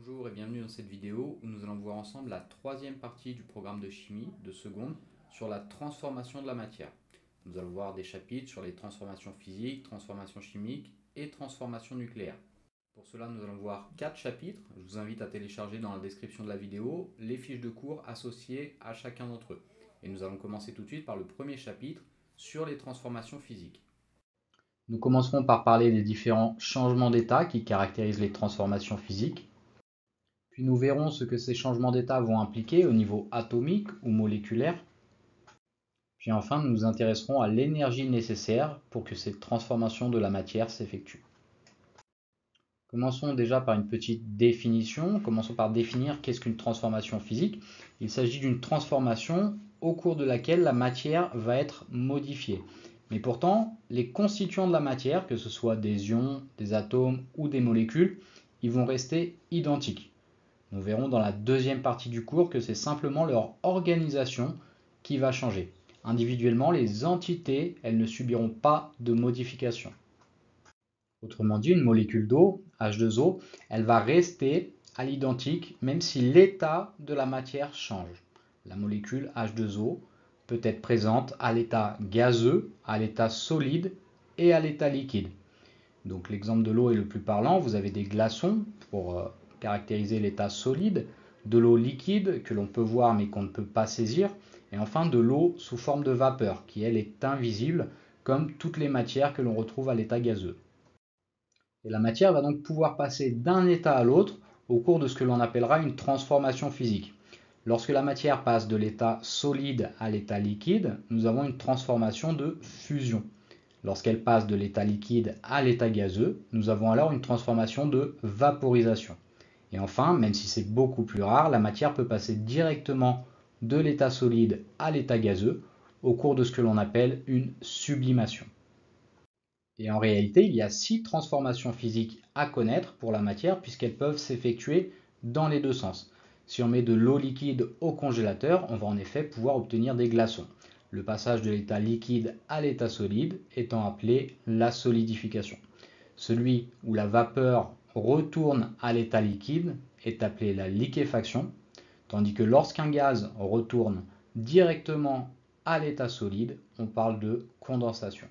Bonjour et bienvenue dans cette vidéo où nous allons voir ensemble la troisième partie du programme de chimie de seconde sur la transformation de la matière. Nous allons voir des chapitres sur les transformations physiques, transformations chimiques et transformations nucléaires. Pour cela, nous allons voir 4 chapitres. Je vous invite à télécharger dans la description de la vidéo les fiches de cours associées à chacun d'entre eux. Et nous allons commencer tout de suite par le premier chapitre sur les transformations physiques. Nous commencerons par parler des différents changements d'état qui caractérisent les transformations physiques. Puis nous verrons ce que ces changements d'état vont impliquer au niveau atomique ou moléculaire. Puis enfin, nous nous intéresserons à l'énergie nécessaire pour que cette transformation de la matière s'effectue. Commençons déjà par une petite définition. Commençons par définir qu'est-ce qu'une transformation physique. Il s'agit d'une transformation au cours de laquelle la matière va être modifiée. Mais pourtant, les constituants de la matière, que ce soit des ions, des atomes ou des molécules, ils vont rester identiques. Nous verrons dans la deuxième partie du cours que c'est simplement leur organisation qui va changer. Individuellement, les entités, elles ne subiront pas de modification. Autrement dit, une molécule d'eau, H2O, elle va rester à l'identique même si l'état de la matière change. La molécule H2O peut être présente à l'état gazeux, à l'état solide et à l'état liquide. Donc l'exemple de l'eau est le plus parlant. Vous avez des glaçons pour caractériser l'état solide, de l'eau liquide que l'on peut voir mais qu'on ne peut pas saisir, et enfin de l'eau sous forme de vapeur qui elle est invisible comme toutes les matières que l'on retrouve à l'état gazeux. Et la matière va donc pouvoir passer d'un état à l'autre au cours de ce que l'on appellera une transformation physique. Lorsque la matière passe de l'état solide à l'état liquide, nous avons une transformation de fusion. Lorsqu'elle passe de l'état liquide à l'état gazeux, nous avons alors une transformation de vaporisation. Et enfin, même si c'est beaucoup plus rare, la matière peut passer directement de l'état solide à l'état gazeux au cours de ce que l'on appelle une sublimation. Et en réalité, il y a 6 transformations physiques à connaître pour la matière puisqu'elles peuvent s'effectuer dans les deux sens. Si on met de l'eau liquide au congélateur, on va en effet pouvoir obtenir des glaçons. Le passage de l'état liquide à l'état solide étant appelé la solidification. Celui où la vapeur retourne à l'état liquide est appelé la liquéfaction, tandis que lorsqu'un gaz retourne directement à l'état solide, on parle de condensation.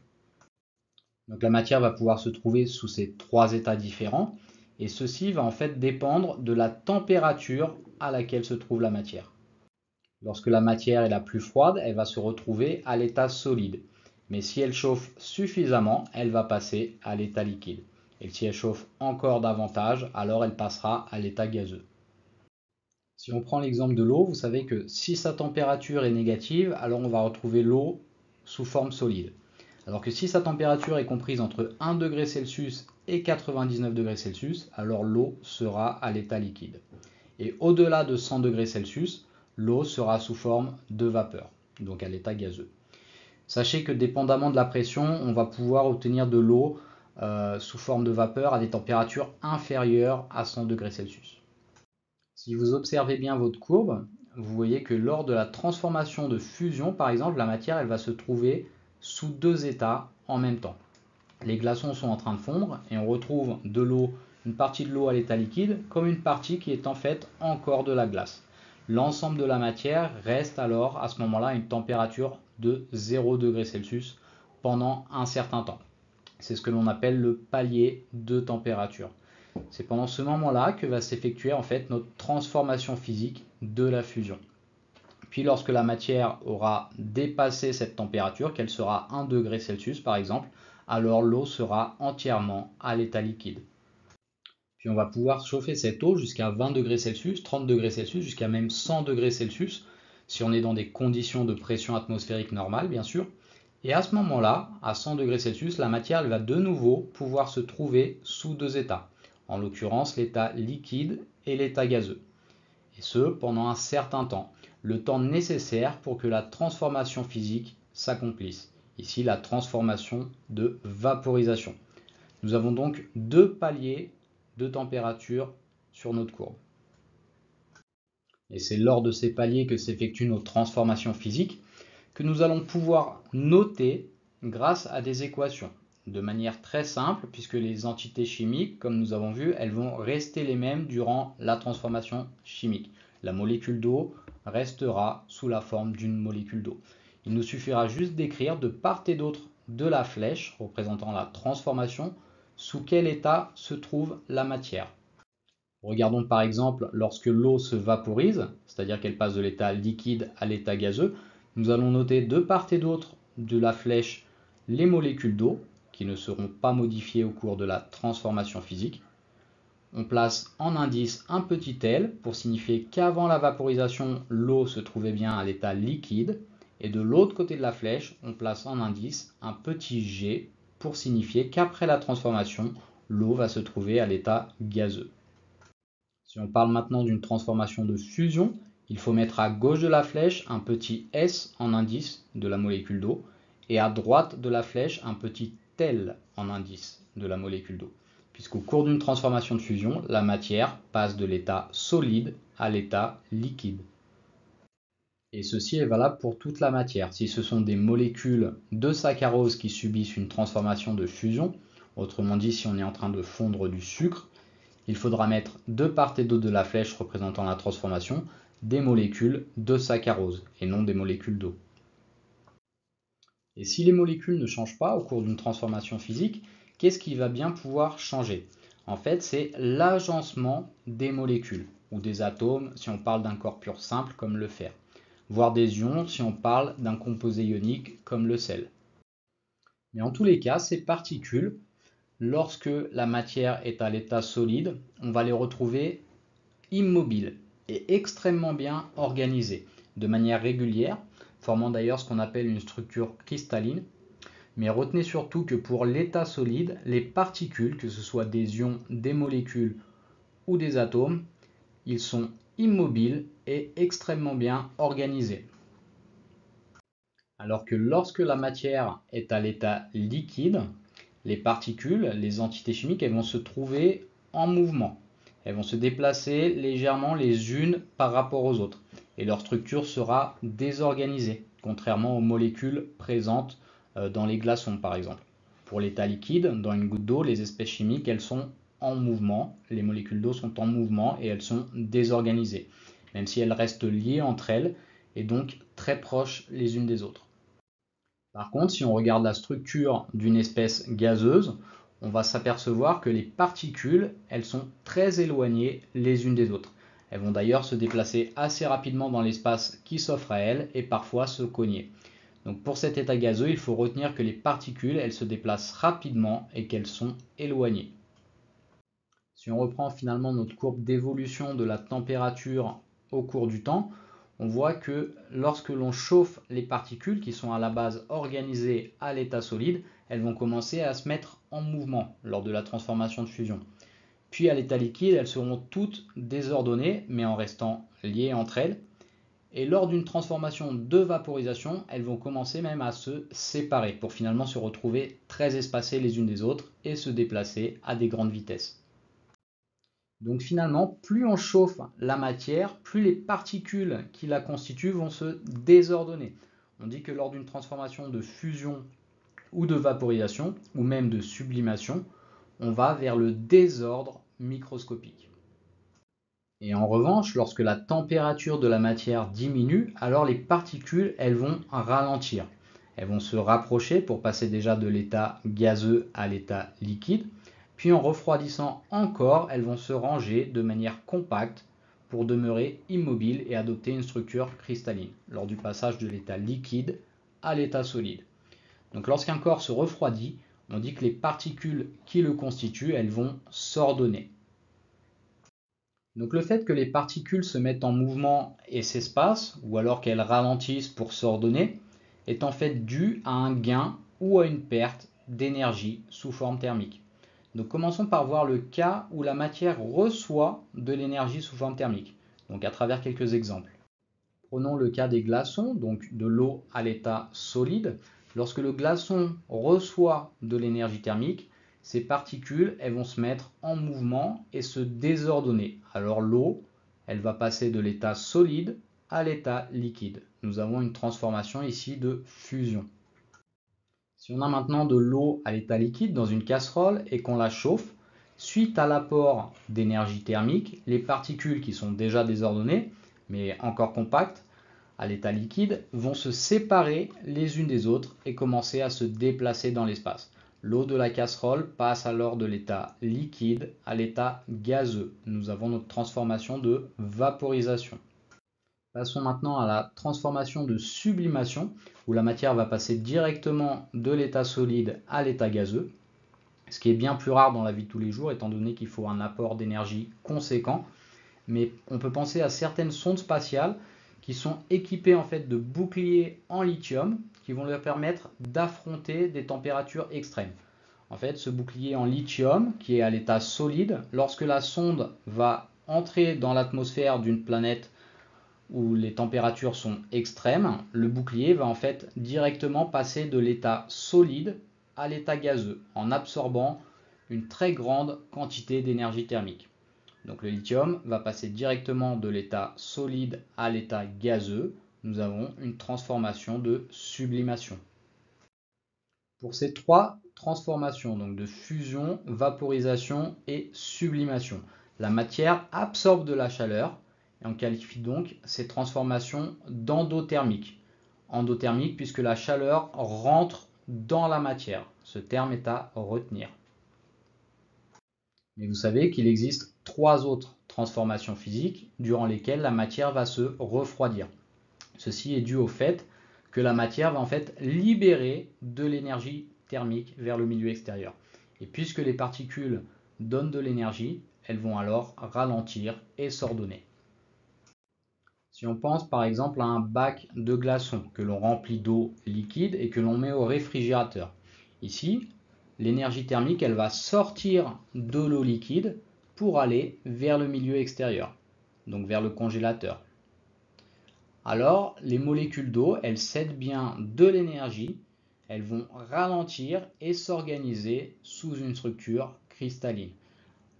Donc la matière va pouvoir se trouver sous ces 3 états différents, et ceci va en fait dépendre de la température à laquelle se trouve la matière. Lorsque la matière est la plus froide, elle va se retrouver à l'état solide. Mais si elle chauffe suffisamment, elle va passer à l'état liquide. Et si elle chauffe encore davantage, alors elle passera à l'état gazeux. Si on prend l'exemple de l'eau, vous savez que si sa température est négative, alors on va retrouver l'eau sous forme solide. Alors que si sa température est comprise entre 1 degré Celsius et 99 degrés Celsius, alors l'eau sera à l'état liquide. Et au-delà de 100 degrés Celsius, l'eau sera sous forme de vapeur, donc à l'état gazeux. Sachez que dépendamment de la pression, on va pouvoir obtenir de l'eau sous forme de vapeur à des températures inférieures à 100 degrés Celsius. Si vous observez bien votre courbe, vous voyez que lors de la transformation de fusion, par exemple, la matière elle va se trouver sous 2 états en même temps. Les glaçons sont en train de fondre et on retrouve de l'eau, une partie de l'eau à l'état liquide, comme une partie qui est en fait encore de la glace. L'ensemble de la matière reste alors à ce moment-là à une température de 0 degré Celsius pendant un certain temps. C'est ce que l'on appelle le palier de température. C'est pendant ce moment-là que va s'effectuer en fait notre transformation physique de la fusion. Puis lorsque la matière aura dépassé cette température, qu'elle sera 1 degré Celsius par exemple, alors l'eau sera entièrement à l'état liquide. Puis on va pouvoir chauffer cette eau jusqu'à 20 degrés Celsius, 30 degrés Celsius, jusqu'à même 100 degrés Celsius, si on est dans des conditions de pression atmosphérique normale bien sûr. Et à ce moment-là, à 100 degrés Celsius, la matière elle va de nouveau pouvoir se trouver sous 2 états, en l'occurrence l'état liquide et l'état gazeux. Et ce, pendant un certain temps, le temps nécessaire pour que la transformation physique s'accomplisse. Ici, la transformation de vaporisation. Nous avons donc 2 paliers de température sur notre courbe. Et c'est lors de ces paliers que s'effectuent nos transformations physiques que nous allons pouvoir noter grâce à des équations. de manière très simple, puisque les entités chimiques, comme nous avons vu, elles vont rester les mêmes durant la transformation chimique. La molécule d'eau restera sous la forme d'une molécule d'eau. Il nous suffira juste d'écrire de part et d'autre de la flèche représentant la transformation sous quel état se trouve la matière. Regardons par exemple lorsque l'eau se vaporise, c'est-à-dire qu'elle passe de l'état liquide à l'état gazeux, nous allons noter de part et d'autre de la flèche les molécules d'eau qui ne seront pas modifiées au cours de la transformation physique. On place en indice un petit L pour signifier qu'avant la vaporisation, l'eau se trouvait bien à l'état liquide. Et de l'autre côté de la flèche, on place en indice un petit G pour signifier qu'après la transformation, l'eau va se trouver à l'état gazeux. Si on parle maintenant d'une transformation de fusion, il faut mettre à gauche de la flèche un petit S en indice de la molécule d'eau et à droite de la flèche un petit L en indice de la molécule d'eau. Puisqu'au cours d'une transformation de fusion, la matière passe de l'état solide à l'état liquide. Et ceci est valable pour toute la matière. Si ce sont des molécules de saccharose qui subissent une transformation de fusion, autrement dit si on est en train de fondre du sucre, il faudra mettre de part et d'autre de la flèche représentant la transformation des molécules de saccharose et non des molécules d'eau. Et si les molécules ne changent pas au cours d'une transformation physique, qu'est-ce qui va bien pouvoir changer? En fait, c'est l'agencement des molécules ou des atomes si on parle d'un corps pur simple comme le fer, voire des ions si on parle d'un composé ionique comme le sel. Mais en tous les cas, ces particules, lorsque la matière est à l'état solide, on va les retrouver immobiles et extrêmement bien organisées, de manière régulière, formant d'ailleurs ce qu'on appelle une structure cristalline. Mais retenez surtout que pour l'état solide, les particules, que ce soit des ions, des molécules ou des atomes, ils sont immobiles et extrêmement bien organisés. Alors que lorsque la matière est à l'état liquide, les particules, les entités chimiques, elles vont se trouver en mouvement. Elles vont se déplacer légèrement les unes par rapport aux autres. Et leur structure sera désorganisée, contrairement aux molécules présentes dans les glaçons par exemple. Pour l'état liquide, dans une goutte d'eau, les espèces chimiques, elles sont en mouvement. Les molécules d'eau sont en mouvement et elles sont désorganisées, même si elles restent liées entre elles et donc très proches les unes des autres. Par contre, si on regarde la structure d'une espèce gazeuse, on va s'apercevoir que les particules, elles sont très éloignées les unes des autres. Elles vont d'ailleurs se déplacer assez rapidement dans l'espace qui s'offre à elles et parfois se cogner. Donc pour cet état gazeux, il faut retenir que les particules, elles se déplacent rapidement et qu'elles sont éloignées. Si on reprend finalement notre courbe d'évolution de la température au cours du temps, on voit que lorsque l'on chauffe les particules qui sont à la base organisées à l'état solide, elles vont commencer à se mettre en mouvement lors de la transformation de fusion. Puis à l'état liquide, elles seront toutes désordonnées mais en restant liées entre elles. Et lors d'une transformation de vaporisation, elles vont commencer même à se séparer pour finalement se retrouver très espacées les unes des autres et se déplacer à des grandes vitesses. Donc finalement, plus on chauffe la matière, plus les particules qui la constituent vont se désordonner. On dit que lors d'une transformation de fusion ou de vaporisation, ou même de sublimation, on va vers le désordre microscopique. Et en revanche, lorsque la température de la matière diminue, alors les particules, elles vont ralentir. Elles vont se rapprocher pour passer déjà de l'état gazeux à l'état liquide. Puis en refroidissant encore, elles vont se ranger de manière compacte pour demeurer immobiles et adopter une structure cristalline lors du passage de l'état liquide à l'état solide. Donc lorsqu'un corps se refroidit, on dit que les particules qui le constituent, elles vont s'ordonner. Donc le fait que les particules se mettent en mouvement et s'espacent, ou alors qu'elles ralentissent pour s'ordonner, est en fait dû à un gain ou à une perte d'énergie sous forme thermique. Donc commençons par voir le cas où la matière reçoit de l'énergie sous forme thermique, donc à travers quelques exemples. Prenons le cas des glaçons, donc de l'eau à l'état solide. Lorsque le glaçon reçoit de l'énergie thermique, ces particules, elles vont se mettre en mouvement et se désordonner. Alors l'eau, elle va passer de l'état solide à l'état liquide. Nous avons une transformation ici de fusion. Si on a maintenant de l'eau à l'état liquide dans une casserole et qu'on la chauffe, suite à l'apport d'énergie thermique, les particules qui sont déjà désordonnées, mais encore compactes, à l'état liquide, vont se séparer les unes des autres et commencer à se déplacer dans l'espace. L'eau de la casserole passe alors de l'état liquide à l'état gazeux. Nous avons notre transformation de vaporisation. Passons maintenant à la transformation de sublimation, où la matière va passer directement de l'état solide à l'état gazeux, ce qui est bien plus rare dans la vie de tous les jours, étant donné qu'il faut un apport d'énergie conséquent. Mais on peut penser à certaines sondes spatiales qui sont équipées en fait de boucliers en lithium qui vont leur permettre d'affronter des températures extrêmes. En fait, ce bouclier en lithium qui est à l'état solide, lorsque la sonde va entrer dans l'atmosphère d'une planète où les températures sont extrêmes, le bouclier va en fait directement passer de l'état solide à l'état gazeux en absorbant une très grande quantité d'énergie thermique. Donc le lithium va passer directement de l'état solide à l'état gazeux. Nous avons une transformation de sublimation. Pour ces trois transformations, donc de fusion, vaporisation et sublimation, la matière absorbe de la chaleur et on qualifie donc ces transformations d'endothermiques. Endothermique puisque la chaleur rentre dans la matière. Ce terme est à retenir. Mais vous savez qu'il existe trois autres transformations physiques durant lesquelles la matière va se refroidir. Ceci est dû au fait que la matière va en fait libérer de l'énergie thermique vers le milieu extérieur. Et puisque les particules donnent de l'énergie, elles vont alors ralentir et s'ordonner. Si on pense par exemple à un bac de glaçons que l'on remplit d'eau liquide et que l'on met au réfrigérateur. Ici, l'énergie thermique, elle va sortir de l'eau liquide pour aller vers le milieu extérieur, donc vers le congélateur. Alors, les molécules d'eau, elles cèdent bien de l'énergie, elles vont ralentir et s'organiser sous une structure cristalline.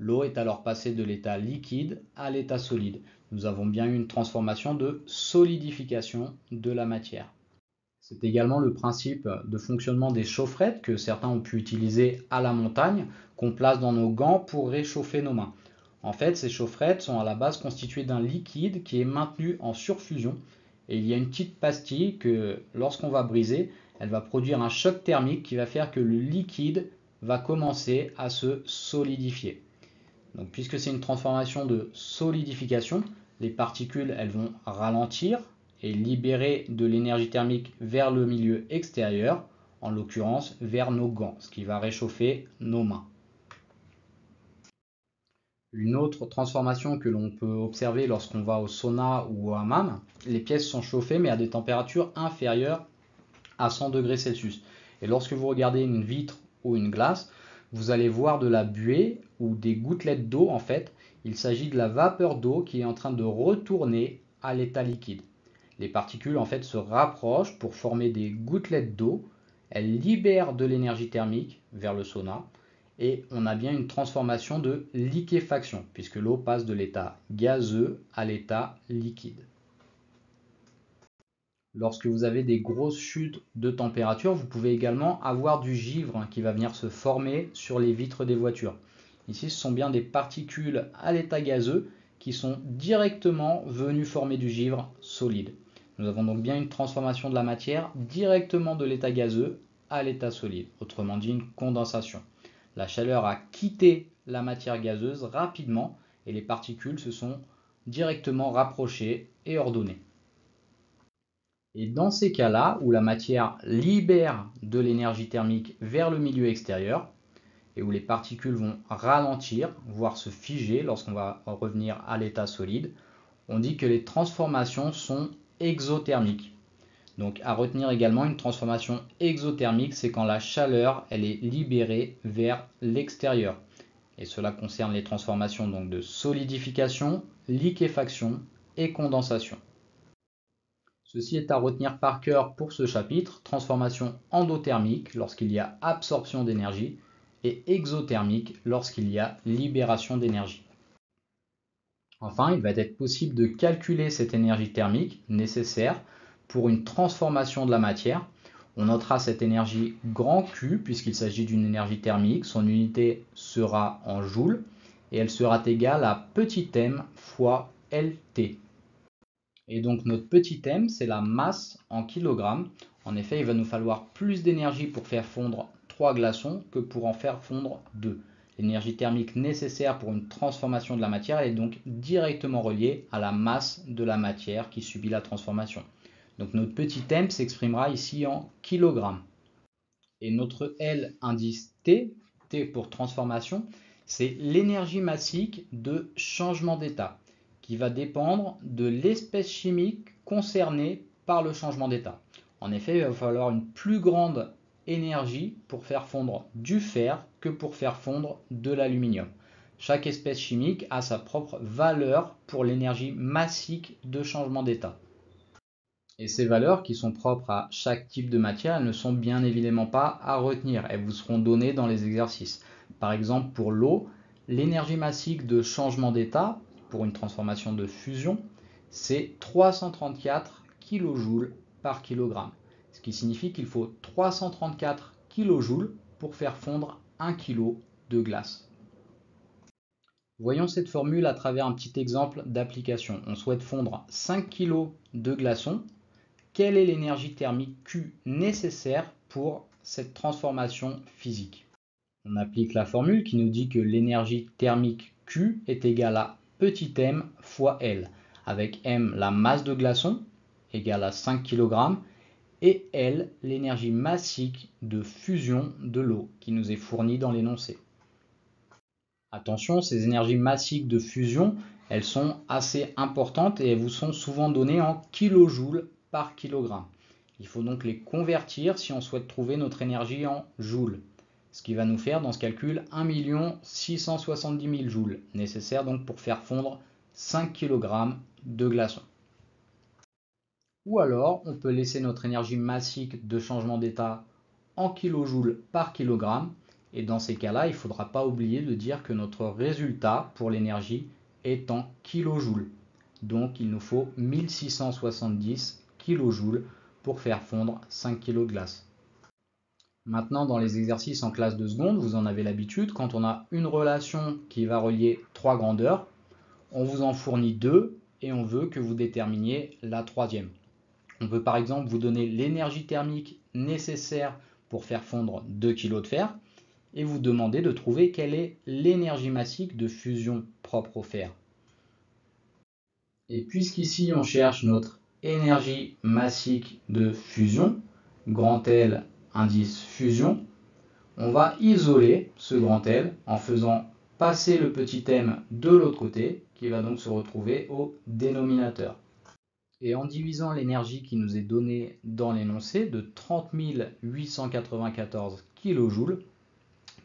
L'eau est alors passée de l'état liquide à l'état solide. Nous avons bien eu une transformation de solidification de la matière. C'est également le principe de fonctionnement des chaufferettes que certains ont pu utiliser à la montagne, qu'on place dans nos gants pour réchauffer nos mains. En fait, ces chaufferettes sont à la base constituées d'un liquide qui est maintenu en surfusion et il y a une petite pastille que lorsqu'on va briser, elle va produire un choc thermique qui va faire que le liquide va commencer à se solidifier. Donc, puisque c'est une transformation de solidification, les particules elles vont ralentir et libérer de l'énergie thermique vers le milieu extérieur, en l'occurrence vers nos gants, ce qui va réchauffer nos mains. Une autre transformation que l'on peut observer lorsqu'on va au sauna ou au hammam, les pièces sont chauffées mais à des températures inférieures à 100 degrés Celsius. Et lorsque vous regardez une vitre ou une glace, vous allez voir de la buée ou des gouttelettes d'eau en fait. Il s'agit de la vapeur d'eau qui est en train de retourner à l'état liquide. Les particules en fait se rapprochent pour former des gouttelettes d'eau. Elles libèrent de l'énergie thermique vers le sauna et on a bien une transformation de liquéfaction puisque l'eau passe de l'état gazeux à l'état liquide. Lorsque vous avez des grosses chutes de température, vous pouvez également avoir du givre qui va venir se former sur les vitres des voitures. Ici, ce sont bien des particules à l'état gazeux qui sont directement venues former du givre solide. Nous avons donc bien une transformation de la matière directement de l'état gazeux à l'état solide, autrement dit une condensation. La chaleur a quitté la matière gazeuse rapidement et les particules se sont directement rapprochées et ordonnées. Et dans ces cas-là, où la matière libère de l'énergie thermique vers le milieu extérieur, et où les particules vont ralentir, voire se figer lorsqu'on va revenir à l'état solide, on dit que les transformations sont exothermiques. Donc à retenir également une transformation exothermique, c'est quand la chaleur elle est libérée vers l'extérieur. Et cela concerne les transformations donc de solidification, liquéfaction et condensation. Ceci est à retenir par cœur pour ce chapitre, transformation endothermique lorsqu'il y a absorption d'énergie et exothermique lorsqu'il y a libération d'énergie. Enfin, il va être possible de calculer cette énergie thermique nécessaire pour une transformation de la matière. On notera cette énergie grand Q puisqu'il s'agit d'une énergie thermique. Son unité sera en joules et elle sera égale à petit m fois LT. Et donc notre petit m, c'est la masse en kilogrammes. En effet, il va nous falloir plus d'énergie pour faire fondre 3 glaçons que pour en faire fondre 2. L'énergie thermique nécessaire pour une transformation de la matière est donc directement reliée à la masse de la matière qui subit la transformation. Donc notre petit m s'exprimera ici en kilogrammes. Et notre L indice T, T pour transformation, c'est l'énergie massique de changement d'état qui va dépendre de l'espèce chimique concernée par le changement d'état. En effet, il va falloir une plus grande énergie pour faire fondre du fer que pour faire fondre de l'aluminium. Chaque espèce chimique a sa propre valeur pour l'énergie massique de changement d'état. Et ces valeurs qui sont propres à chaque type de matière, elles ne sont bien évidemment pas à retenir. Elles vous seront données dans les exercices. Par exemple, pour l'eau, l'énergie massique de changement d'état, pour une transformation de fusion, c'est 334 kJ par kilogramme. Ce qui signifie qu'il faut 334 kJ pour faire fondre 1 kg de glace. Voyons cette formule à travers un petit exemple d'application. On souhaite fondre 5 kg de glaçons. Quelle est l'énergie thermique Q nécessaire pour cette transformation physique? On applique la formule qui nous dit que l'énergie thermique Q est égale à petit m fois L, avec m la masse de glaçon, égale à 5 kg, et L l'énergie massique de fusion de l'eau qui nous est fournie dans l'énoncé. Attention, ces énergies massiques de fusion, elles sont assez importantes et elles vous sont souvent données en kilojoules par kilogramme. Il faut donc les convertir si on souhaite trouver notre énergie en joules. Ce qui va nous faire dans ce calcul 1 670 000 joules, nécessaires donc pour faire fondre 5 kg de glaçons. Ou alors, on peut laisser notre énergie massique de changement d'état en kilojoules par kilogramme. Et dans ces cas-là, il ne faudra pas oublier de dire que notre résultat pour l'énergie est en kilojoules. Donc il nous faut 1670 kilojoules pour faire fondre 5 kg de glace. Maintenant, dans les exercices en classe de seconde, vous en avez l'habitude, quand on a une relation qui va relier 3 grandeurs, on vous en fournit 2 et on veut que vous déterminiez la troisième. On peut par exemple vous donner l'énergie thermique nécessaire pour faire fondre 2 kg de fer et vous demander de trouver quelle est l'énergie massique de fusion propre au fer. Et puisqu'ici on cherche notre énergie massique de fusion, grand L indice fusion, on va isoler ce grand L en faisant passer le petit m de l'autre côté, qui va donc se retrouver au dénominateur. Et en divisant l'énergie qui nous est donnée dans l'énoncé de 30 894 kJ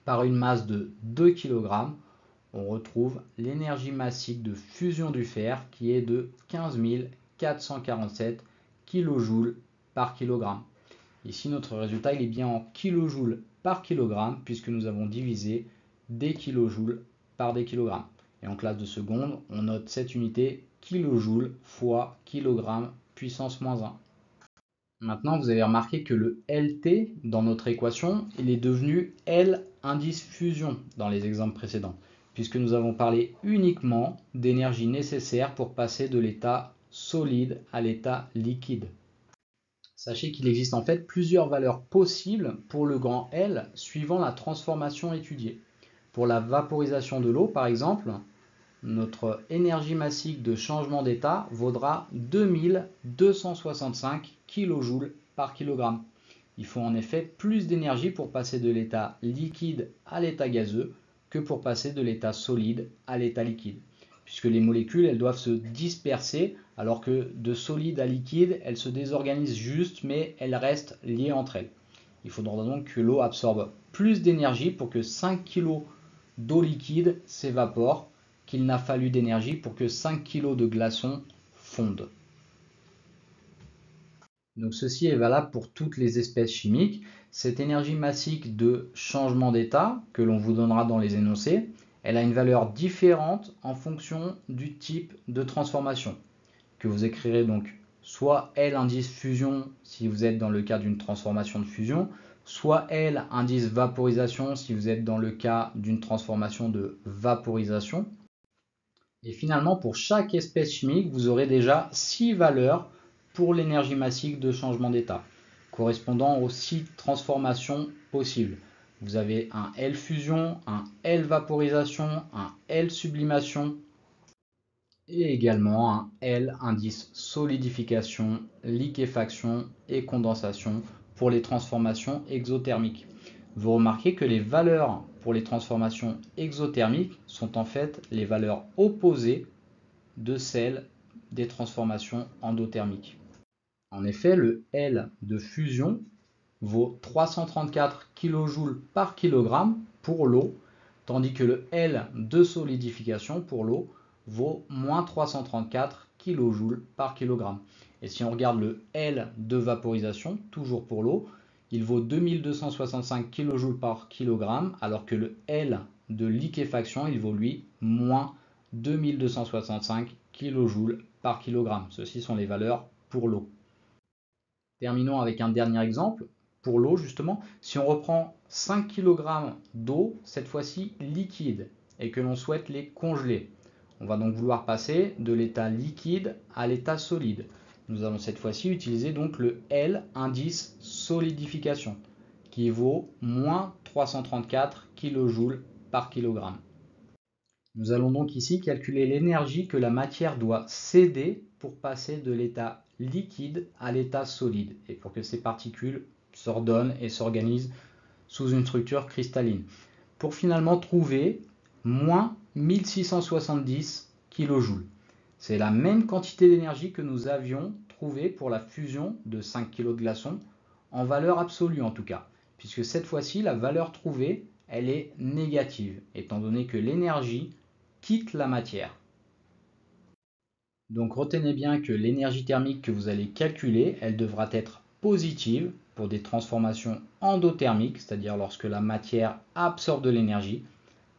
par une masse de 2 kg, on retrouve l'énergie massique de fusion du fer qui est de 15 447 kJ par kilogramme. Ici, notre résultat il est bien en kilojoules par kilogramme puisque nous avons divisé des kilojoules par des kilogrammes. Et en classe de seconde, on note cette unité kilojoules fois kilogramme puissance moins 1. Maintenant, vous avez remarqué que le LT dans notre équation, il est devenu L indice fusion dans les exemples précédents, puisque nous avons parlé uniquement d'énergie nécessaire pour passer de l'état solide à l'état liquide. Sachez qu'il existe en fait plusieurs valeurs possibles pour le grand L suivant la transformation étudiée. Pour la vaporisation de l'eau, par exemple, notre énergie massique de changement d'état vaudra 2265 kJ par kilogramme. Il faut en effet plus d'énergie pour passer de l'état liquide à l'état gazeux que pour passer de l'état solide à l'état liquide, puisque les molécules elles doivent se disperser alors que de solide à liquide elles se désorganisent juste mais elles restent liées entre elles. Il faudra donc que l'eau absorbe plus d'énergie pour que 5 kg d'eau liquide s'évapore qu'il n'a fallu d'énergie pour que 5 kg de glaçons fondent. Donc ceci est valable pour toutes les espèces chimiques. Cette énergie massique de changement d'état que l'on vous donnera dans les énoncés, elle a une valeur différente en fonction du type de transformation, que vous écrirez donc soit L indice fusion si vous êtes dans le cas d'une transformation de fusion, soit L indice vaporisation si vous êtes dans le cas d'une transformation de vaporisation. Et finalement, pour chaque espèce chimique, vous aurez déjà 6 valeurs pour l'énergie massique de changement d'état, correspondant aux 6 transformations possibles. Vous avez un L fusion, un L vaporisation, un L sublimation et également un L indice solidification, liquéfaction et condensation pour les transformations exothermiques. Vous remarquez que les valeurs pour les transformations exothermiques sont en fait les valeurs opposées de celles des transformations endothermiques. En effet, le L de fusion vaut 334 kJ par kg pour l'eau, tandis que le L de solidification pour l'eau vaut moins 334 kJ par kg. Et si on regarde le L de vaporisation, toujours pour l'eau, il vaut 2265 kJ par kg, alors que le L de liquéfaction, il vaut lui moins 2265 kJ par kg. Ceci sont les valeurs pour l'eau. Terminons avec un dernier exemple. Pour l'eau, justement, si on reprend 5 kg d'eau, cette fois-ci liquide, et que l'on souhaite les congeler, on va donc vouloir passer de l'état liquide à l'état solide. Nous allons cette fois-ci utiliser donc le L indice solidification, qui vaut moins 334 kJ par kg. Nous allons donc ici calculer l'énergie que la matière doit céder pour passer de l'état liquide à l'état solide, et pour que ces particules s'ordonnent et s'organisent sous une structure cristalline, pour finalement trouver moins 1670 kJ. C'est la même quantité d'énergie que nous avions trouvée pour la fusion de 5 kg de glaçons, en valeur absolue en tout cas, puisque cette fois-ci la valeur trouvée elle est négative, étant donné que l'énergie quitte la matière. Donc retenez bien que l'énergie thermique que vous allez calculer, elle devra être positive pour des transformations endothermiques, c'est-à-dire lorsque la matière absorbe de l'énergie.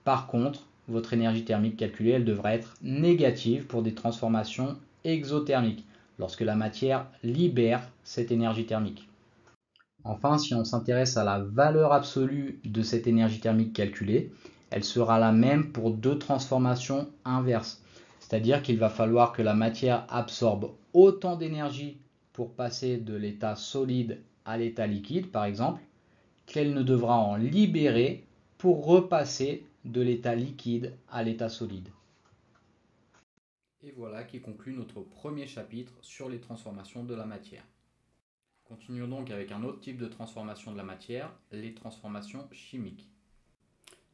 Par contre, votre énergie thermique calculée, elle devra être négative pour des transformations exothermiques, lorsque la matière libère cette énergie thermique. Enfin, si on s'intéresse à la valeur absolue de cette énergie thermique calculée, elle sera la même pour deux transformations inverses. C'est-à-dire qu'il va falloir que la matière absorbe autant d'énergie pour passer de l'état solide à l'état liquide, par exemple, qu'elle ne devra en libérer pour repasser de l'état liquide à l'état solide. Et voilà qui conclut notre premier chapitre sur les transformations de la matière. Continuons donc avec un autre type de transformation de la matière, les transformations chimiques.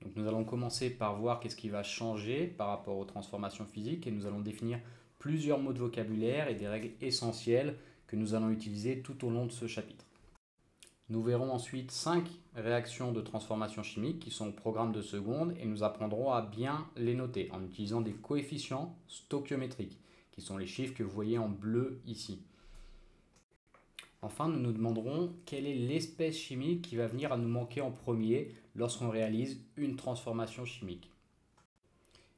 Donc nous allons commencer par voir qu'est-ce qui va changer par rapport aux transformations physiques et nous allons définir plusieurs mots de vocabulaire et des règles essentielles que nous allons utiliser tout au long de ce chapitre. Nous verrons ensuite 5 réactions de transformation chimique qui sont au programme de seconde et nous apprendrons à bien les noter en utilisant des coefficients stoichiométriques qui sont les chiffres que vous voyez en bleu ici. Enfin, nous nous demanderons quelle est l'espèce chimique qui va venir à nous manquer en premier lorsqu'on réalise une transformation chimique.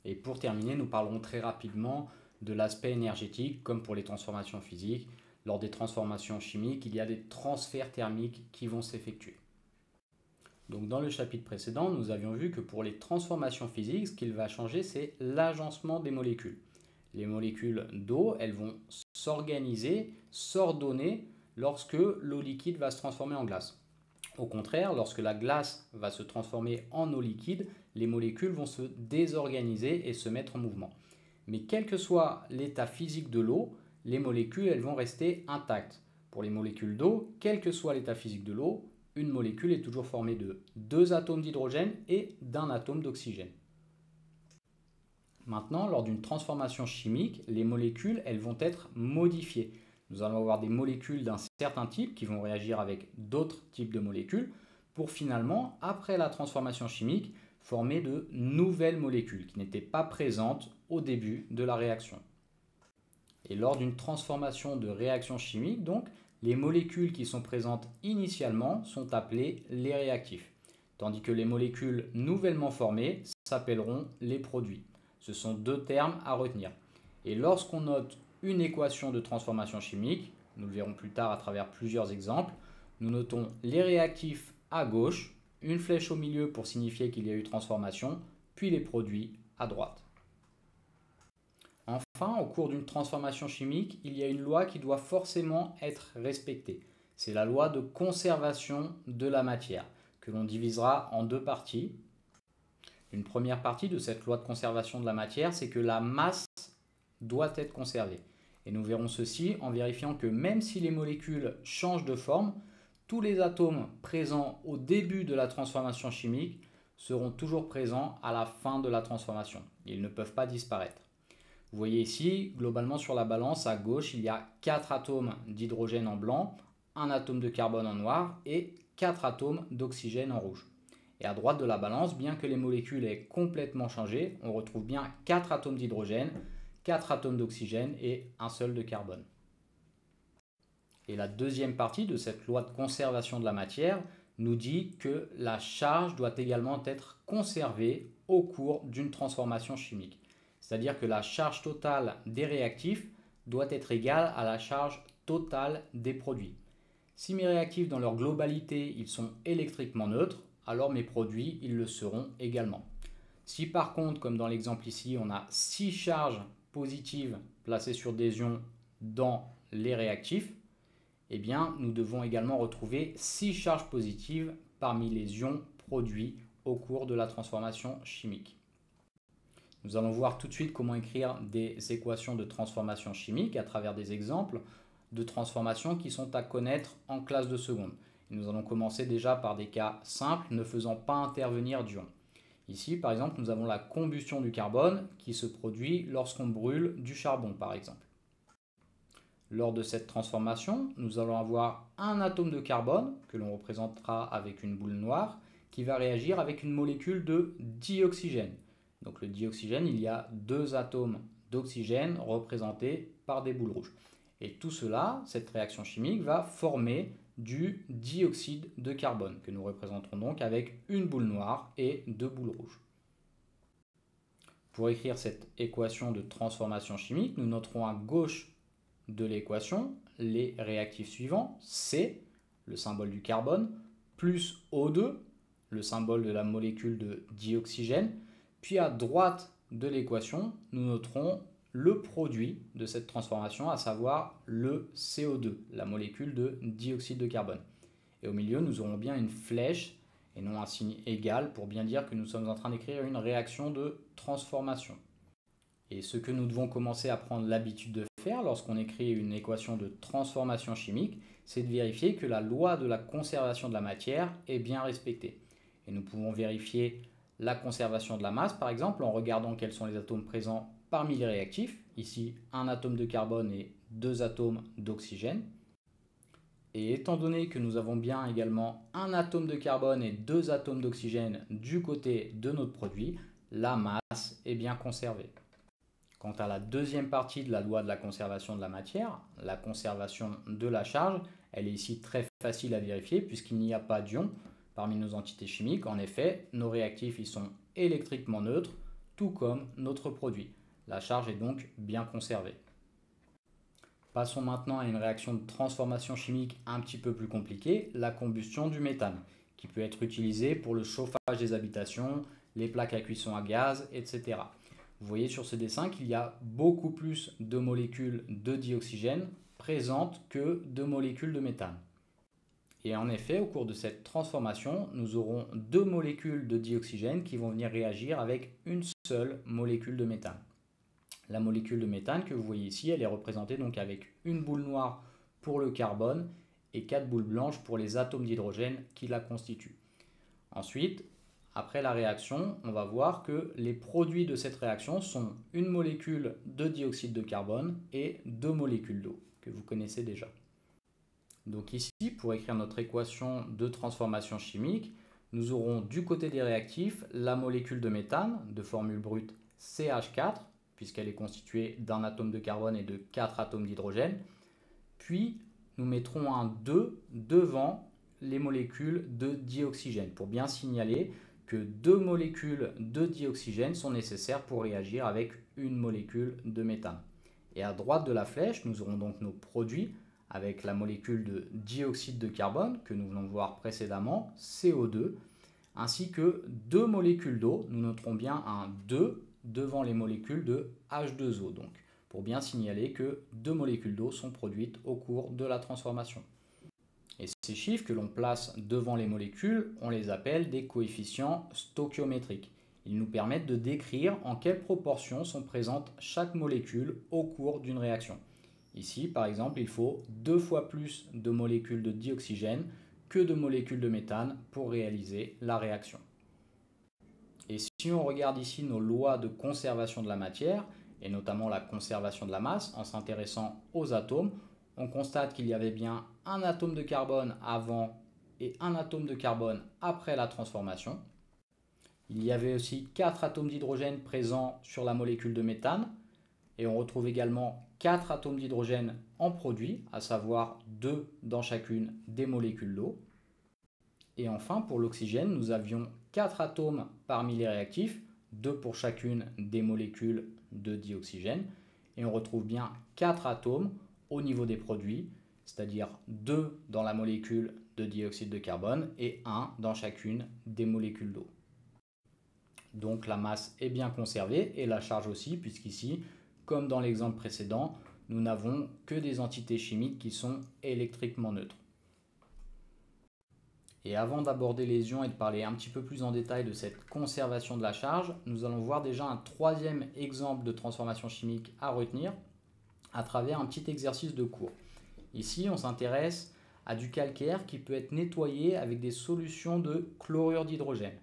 Et pour terminer, nous parlerons très rapidement de l'aspect énergétique, comme pour les transformations physiques. Lors des transformations chimiques, il y a des transferts thermiques qui vont s'effectuer. Donc dans le chapitre précédent, nous avions vu que pour les transformations physiques, ce qu'il va changer, c'est l'agencement des molécules. Les molécules d'eau, elles vont s'organiser, s'ordonner lorsque l'eau liquide va se transformer en glace. Au contraire, lorsque la glace va se transformer en eau liquide, les molécules vont se désorganiser et se mettre en mouvement. Mais quel que soit l'état physique de l'eau, les molécules elles vont rester intactes. Pour les molécules d'eau, quel que soit l'état physique de l'eau, une molécule est toujours formée de 2 atomes d'hydrogène et d'un atome d'oxygène. Maintenant, lors d'une transformation chimique, les molécules elles vont être modifiées. Nous allons avoir des molécules d'un certain type qui vont réagir avec d'autres types de molécules pour finalement, après la transformation chimique, former de nouvelles molécules qui n'étaient pas présentes au début de la réaction. Et lors d'une transformation de réaction chimique, donc, les molécules qui sont présentes initialement sont appelées les réactifs, tandis que les molécules nouvellement formées s'appelleront les produits. Ce sont deux termes à retenir. Et lorsqu'on note une équation de transformation chimique. Nous le verrons plus tard à travers plusieurs exemples. Nous notons les réactifs à gauche, une flèche au milieu pour signifier qu'il y a eu transformation, puis les produits à droite. Enfin, au cours d'une transformation chimique, il y a une loi qui doit forcément être respectée. C'est la loi de conservation de la matière, que l'on divisera en deux parties. Une première partie de cette loi de conservation de la matière, c'est que la masse doit être conservée. Et nous verrons ceci en vérifiant que même si les molécules changent de forme, tous les atomes présents au début de la transformation chimique seront toujours présents à la fin de la transformation. Ils ne peuvent pas disparaître. Vous voyez ici, globalement sur la balance, à gauche, il y a 4 atomes d'hydrogène en blanc, un atome de carbone en noir et 4 atomes d'oxygène en rouge. Et à droite de la balance, bien que les molécules aient complètement changé, on retrouve bien 4 atomes d'hydrogène, 4 atomes d'oxygène et un seul de carbone. Et la deuxième partie de cette loi de conservation de la matière nous dit que la charge doit également être conservée au cours d'une transformation chimique. C'est-à-dire que la charge totale des réactifs doit être égale à la charge totale des produits. Si mes réactifs dans leur globalité ils sont électriquement neutres, alors mes produits ils le seront également. Si par contre, comme dans l'exemple ici, on a 6 charges positives placées sur des ions dans les réactifs, eh bien, nous devons également retrouver 6 charges positives parmi les ions produits au cours de la transformation chimique. Nous allons voir tout de suite comment écrire des équations de transformation chimique à travers des exemples de transformation qui sont à connaître en classe de seconde. Nous allons commencer déjà par des cas simples ne faisant pas intervenir d'ions. Ici, par exemple, nous avons la combustion du carbone qui se produit lorsqu'on brûle du charbon, par exemple. Lors de cette transformation, nous allons avoir un atome de carbone, que l'on représentera avec une boule noire, qui va réagir avec une molécule de dioxygène. Donc le dioxygène, il y a 2 atomes d'oxygène représentés par des boules rouges. Et tout cela, cette réaction chimique, va former du dioxyde de carbone, que nous représenterons donc avec une boule noire et 2 boules rouges. Pour écrire cette équation de transformation chimique, nous noterons à gauche de l'équation les réactifs suivants, C, le symbole du carbone, plus O2, le symbole de la molécule de dioxygène, puis à droite de l'équation, nous noterons le produit de cette transformation, à savoir le CO2, la molécule de dioxyde de carbone. Et au milieu, nous aurons bien une flèche et non un signe égal pour bien dire que nous sommes en train d'écrire une réaction de transformation. Et ce que nous devons commencer à prendre l'habitude de faire lorsqu'on écrit une équation de transformation chimique, c'est de vérifier que la loi de la conservation de la matière est bien respectée. Et nous pouvons vérifier la conservation de la masse, par exemple, en regardant quels sont les atomes présents parmi les réactifs. Ici, un atome de carbone et 2 atomes d'oxygène. Et étant donné que nous avons bien également un atome de carbone et 2 atomes d'oxygène du côté de notre produit, la masse est bien conservée. Quant à la deuxième partie de la loi de la conservation de la matière, la conservation de la charge, elle est ici très facile à vérifier puisqu'il n'y a pas d'ions parmi nos entités chimiques. En effet, nos réactifs ils sont électriquement neutres, tout comme notre produit. La charge est donc bien conservée. Passons maintenant à une réaction de transformation chimique un petit peu plus compliquée, la combustion du méthane, qui peut être utilisée pour le chauffage des habitations, les plaques à cuisson à gaz, etc. Vous voyez sur ce dessin qu'il y a beaucoup plus de molécules de dioxygène présentes que de molécules de méthane. Et en effet, au cours de cette transformation, nous aurons 2 molécules de dioxygène qui vont venir réagir avec une seule molécule de méthane. La molécule de méthane que vous voyez ici, elle est représentée donc avec une boule noire pour le carbone et 4 boules blanches pour les atomes d'hydrogène qui la constituent. Ensuite, après la réaction, on va voir que les produits de cette réaction sont une molécule de dioxyde de carbone et 2 molécules d'eau que vous connaissez déjà. Donc ici, pour écrire notre équation de transformation chimique, nous aurons du côté des réactifs la molécule de méthane de formule brute CH4, puisqu'elle est constituée d'un atome de carbone et de 4 atomes d'hydrogène. Puis, nous mettrons un 2 devant les molécules de dioxygène pour bien signaler que 2 molécules de dioxygène sont nécessaires pour réagir avec une molécule de méthane. Et à droite de la flèche, nous aurons donc nos produits avec la molécule de dioxyde de carbone que nous venons de voir précédemment, CO2, ainsi que deux molécules d'eau. Nous noterons bien un 2 devant les molécules de H2O, donc pour bien signaler que deux molécules d'eau sont produites au cours de la transformation. Et ces chiffres que l'on place devant les molécules, on les appelle des coefficients stoichiométriques. Ils nous permettent de décrire en quelle proportion sont présentes chaque molécule au cours d'une réaction. Ici, par exemple, il faut 2 fois plus de molécules de dioxygène que de molécules de méthane pour réaliser la réaction. Et si on regarde ici nos lois de conservation de la matière, et notamment la conservation de la masse, en s'intéressant aux atomes, on constate qu'il y avait bien un atome de carbone avant et un atome de carbone après la transformation. Il y avait aussi 4 atomes d'hydrogène présents sur la molécule de méthane, et on retrouve également 4 atomes d'hydrogène en produit, à savoir 2 dans chacune des molécules d'eau. Et enfin, pour l'oxygène, nous avions 4 atomes parmi les réactifs, 2 pour chacune des molécules de dioxygène. Et on retrouve bien 4 atomes au niveau des produits, c'est-à-dire 2 dans la molécule de dioxyde de carbone et 1 dans chacune des molécules d'eau. Donc la masse est bien conservée et la charge aussi, puisqu'ici, comme dans l'exemple précédent, nous n'avons que des entités chimiques qui sont électriquement neutres. Et avant d'aborder les ions et de parler un petit peu plus en détail de cette conservation de la charge, nous allons voir déjà un troisième exemple de transformation chimique à retenir à travers un petit exercice de cours. Ici, on s'intéresse à du calcaire qui peut être nettoyé avec des solutions de chlorure d'hydrogène.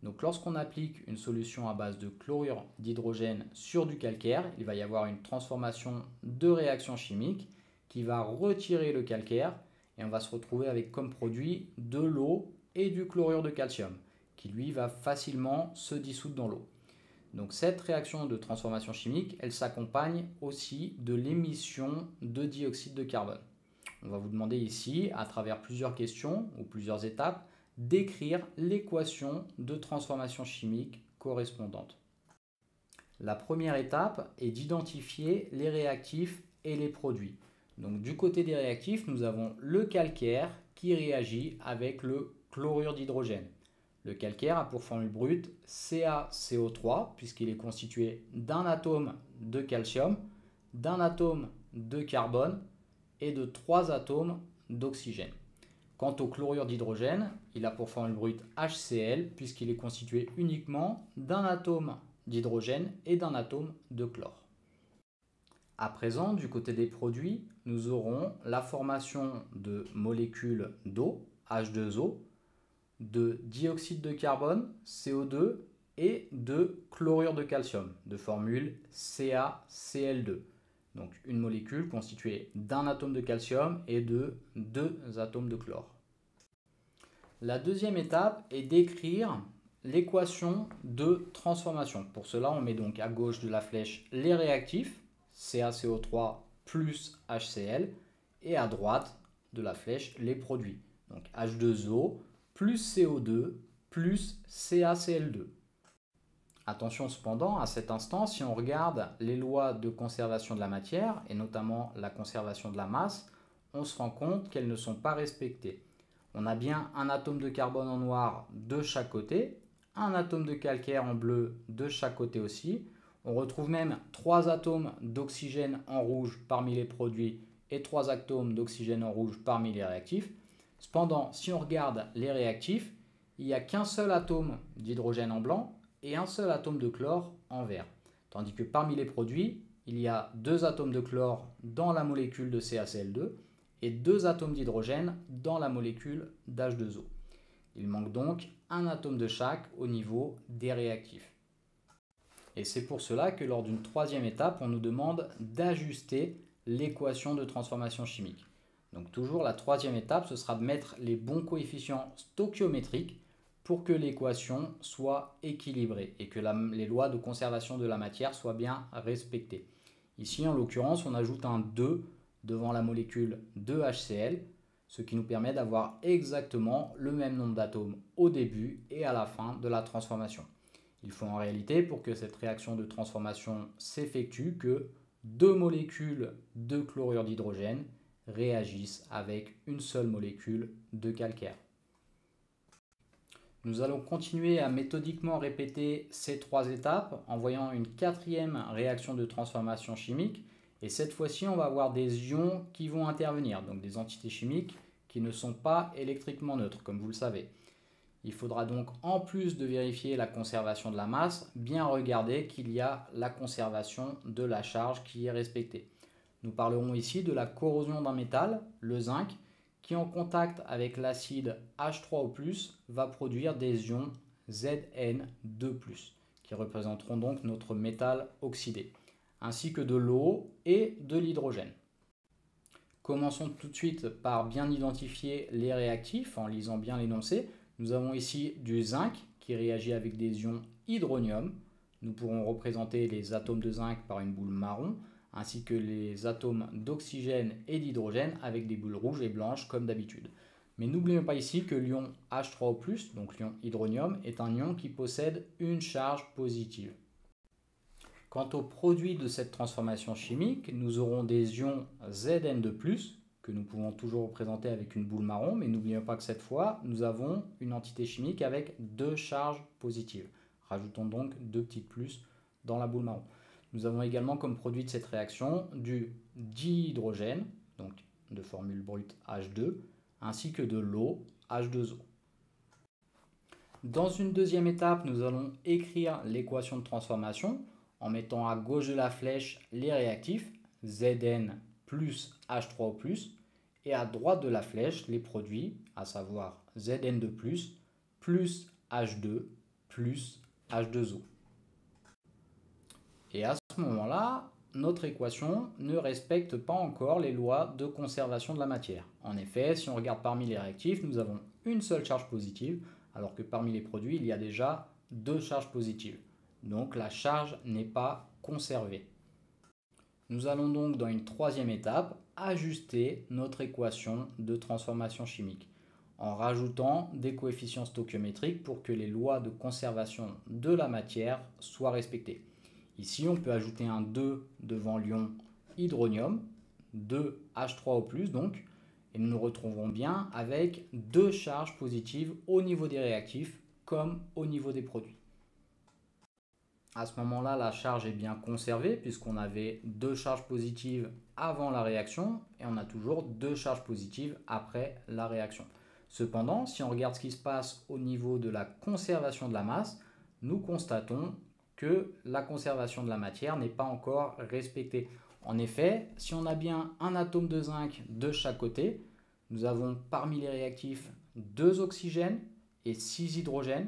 Donc lorsqu'on applique une solution à base de chlorure d'hydrogène sur du calcaire, il va y avoir une transformation de réaction chimique qui va retirer le calcaire et on va se retrouver avec comme produit de l'eau et du chlorure de calcium qui lui va facilement se dissoudre dans l'eau. Donc cette réaction de transformation chimique, elle s'accompagne aussi de l'émission de dioxyde de carbone. On va vous demander ici, à travers plusieurs questions ou plusieurs étapes, d'écrire l'équation de transformation chimique correspondante. La première étape est d'identifier les réactifs et les produits. Donc du côté des réactifs, nous avons le calcaire qui réagit avec le chlorure d'hydrogène. Le calcaire a pour formule brute CaCO3 puisqu'il est constitué d'un atome de calcium, d'un atome de carbone et de 3 atomes d'oxygène. Quant au chlorure d'hydrogène, il a pour formule brute HCl puisqu'il est constitué uniquement d'un atome d'hydrogène et d'un atome de chlore. À présent, du côté des produits, nous aurons la formation de molécules d'eau, H2O, de dioxyde de carbone, CO2, et de chlorure de calcium, de formule CaCl2. Donc une molécule constituée d'un atome de calcium et de 2 atomes de chlore. La deuxième étape est d'écrire l'équation de transformation. Pour cela, on met donc à gauche de la flèche les réactifs, CaCO3 plus HCl, et à droite de la flèche les produits, donc H2O plus CO2 plus CaCl2. Attention cependant, à cet instant, si on regarde les lois de conservation de la matière, et notamment la conservation de la masse, on se rend compte qu'elles ne sont pas respectées. On a bien un atome de carbone en noir de chaque côté, un atome de calcaire en bleu de chaque côté aussi. On retrouve même 3 atomes d'oxygène en rouge parmi les produits et 3 atomes d'oxygène en rouge parmi les réactifs. Cependant, si on regarde les réactifs, il n'y a qu'un seul atome d'hydrogène en blanc et un seul atome de chlore en vert. Tandis que parmi les produits, il y a 2 atomes de chlore dans la molécule de CaCl2 et 2 atomes d'hydrogène dans la molécule d'H2O. Il manque donc un atome de chaque au niveau des réactifs. Et c'est pour cela que lors d'une troisième étape, on nous demande d'ajuster l'équation de transformation chimique. Donc toujours la troisième étape, ce sera de mettre les bons coefficients stoichiométriques pour que l'équation soit équilibrée et que les lois de conservation de la matière soient bien respectées. Ici, en l'occurrence, on ajoute un 2 devant la molécule de HCl, ce qui nous permet d'avoir exactement le même nombre d'atomes au début et à la fin de la transformation. Il faut en réalité, pour que cette réaction de transformation s'effectue, que deux molécules de chlorure d'hydrogène réagissent avec une seule molécule de calcaire. Nous allons continuer à méthodiquement répéter ces trois étapes en voyant une quatrième réaction de transformation chimique. Et cette fois-ci, on va avoir des ions qui vont intervenir, donc des entités chimiques qui ne sont pas électriquement neutres, comme vous le savez. Il faudra donc, en plus de vérifier la conservation de la masse, bien regarder qu'il y a la conservation de la charge qui est respectée. Nous parlerons ici de la corrosion d'un métal, le zinc, qui en contact avec l'acide H3O+, va produire des ions Zn2+, qui représenteront donc notre métal oxydé, ainsi que de l'eau et de l'hydrogène. Commençons tout de suite par bien identifier les réactifs en lisant bien l'énoncé. Nous avons ici du zinc qui réagit avec des ions hydronium. Nous pourrons représenter les atomes de zinc par une boule marron, ainsi que les atomes d'oxygène et d'hydrogène avec des boules rouges et blanches comme d'habitude. Mais n'oublions pas ici que l'ion H3O+, donc l'ion hydronium, est un ion qui possède une charge positive. Quant au produit de cette transformation chimique, nous aurons des ions Zn2+, que nous pouvons toujours représenter avec une boule marron, mais n'oublions pas que cette fois, nous avons une entité chimique avec deux charges positives. Rajoutons donc deux petites plus dans la boule marron. Nous avons également comme produit de cette réaction du dihydrogène, donc de formule brute H2, ainsi que de l'eau H2O. Dans une deuxième étape, nous allons écrire l'équation de transformation en mettant à gauche de la flèche les réactifs Zn plus H3O+, et à droite de la flèche les produits, à savoir Zn2+, plus H2, plus H2O. Et à ce moment-là, notre équation ne respecte pas encore les lois de conservation de la matière. En effet, si on regarde parmi les réactifs, nous avons une seule charge positive, alors que parmi les produits, il y a déjà deux charges positives. Donc la charge n'est pas conservée. Nous allons donc dans une troisième étape ajuster notre équation de transformation chimique en rajoutant des coefficients stoichiométriques pour que les lois de conservation de la matière soient respectées. Ici, on peut ajouter un 2 devant l'ion hydronium, 2H3O+, donc, et nous nous retrouverons bien avec deux charges positives au niveau des réactifs comme au niveau des produits. À ce moment-là, la charge est bien conservée puisqu'on avait deux charges positives avant la réaction et on a toujours deux charges positives après la réaction. Cependant, si on regarde ce qui se passe au niveau de la conservation de la masse, nous constatons que la conservation de la matière n'est pas encore respectée. En effet, si on a bien un atome de zinc de chaque côté, nous avons parmi les réactifs 2 oxygènes et 6 hydrogènes,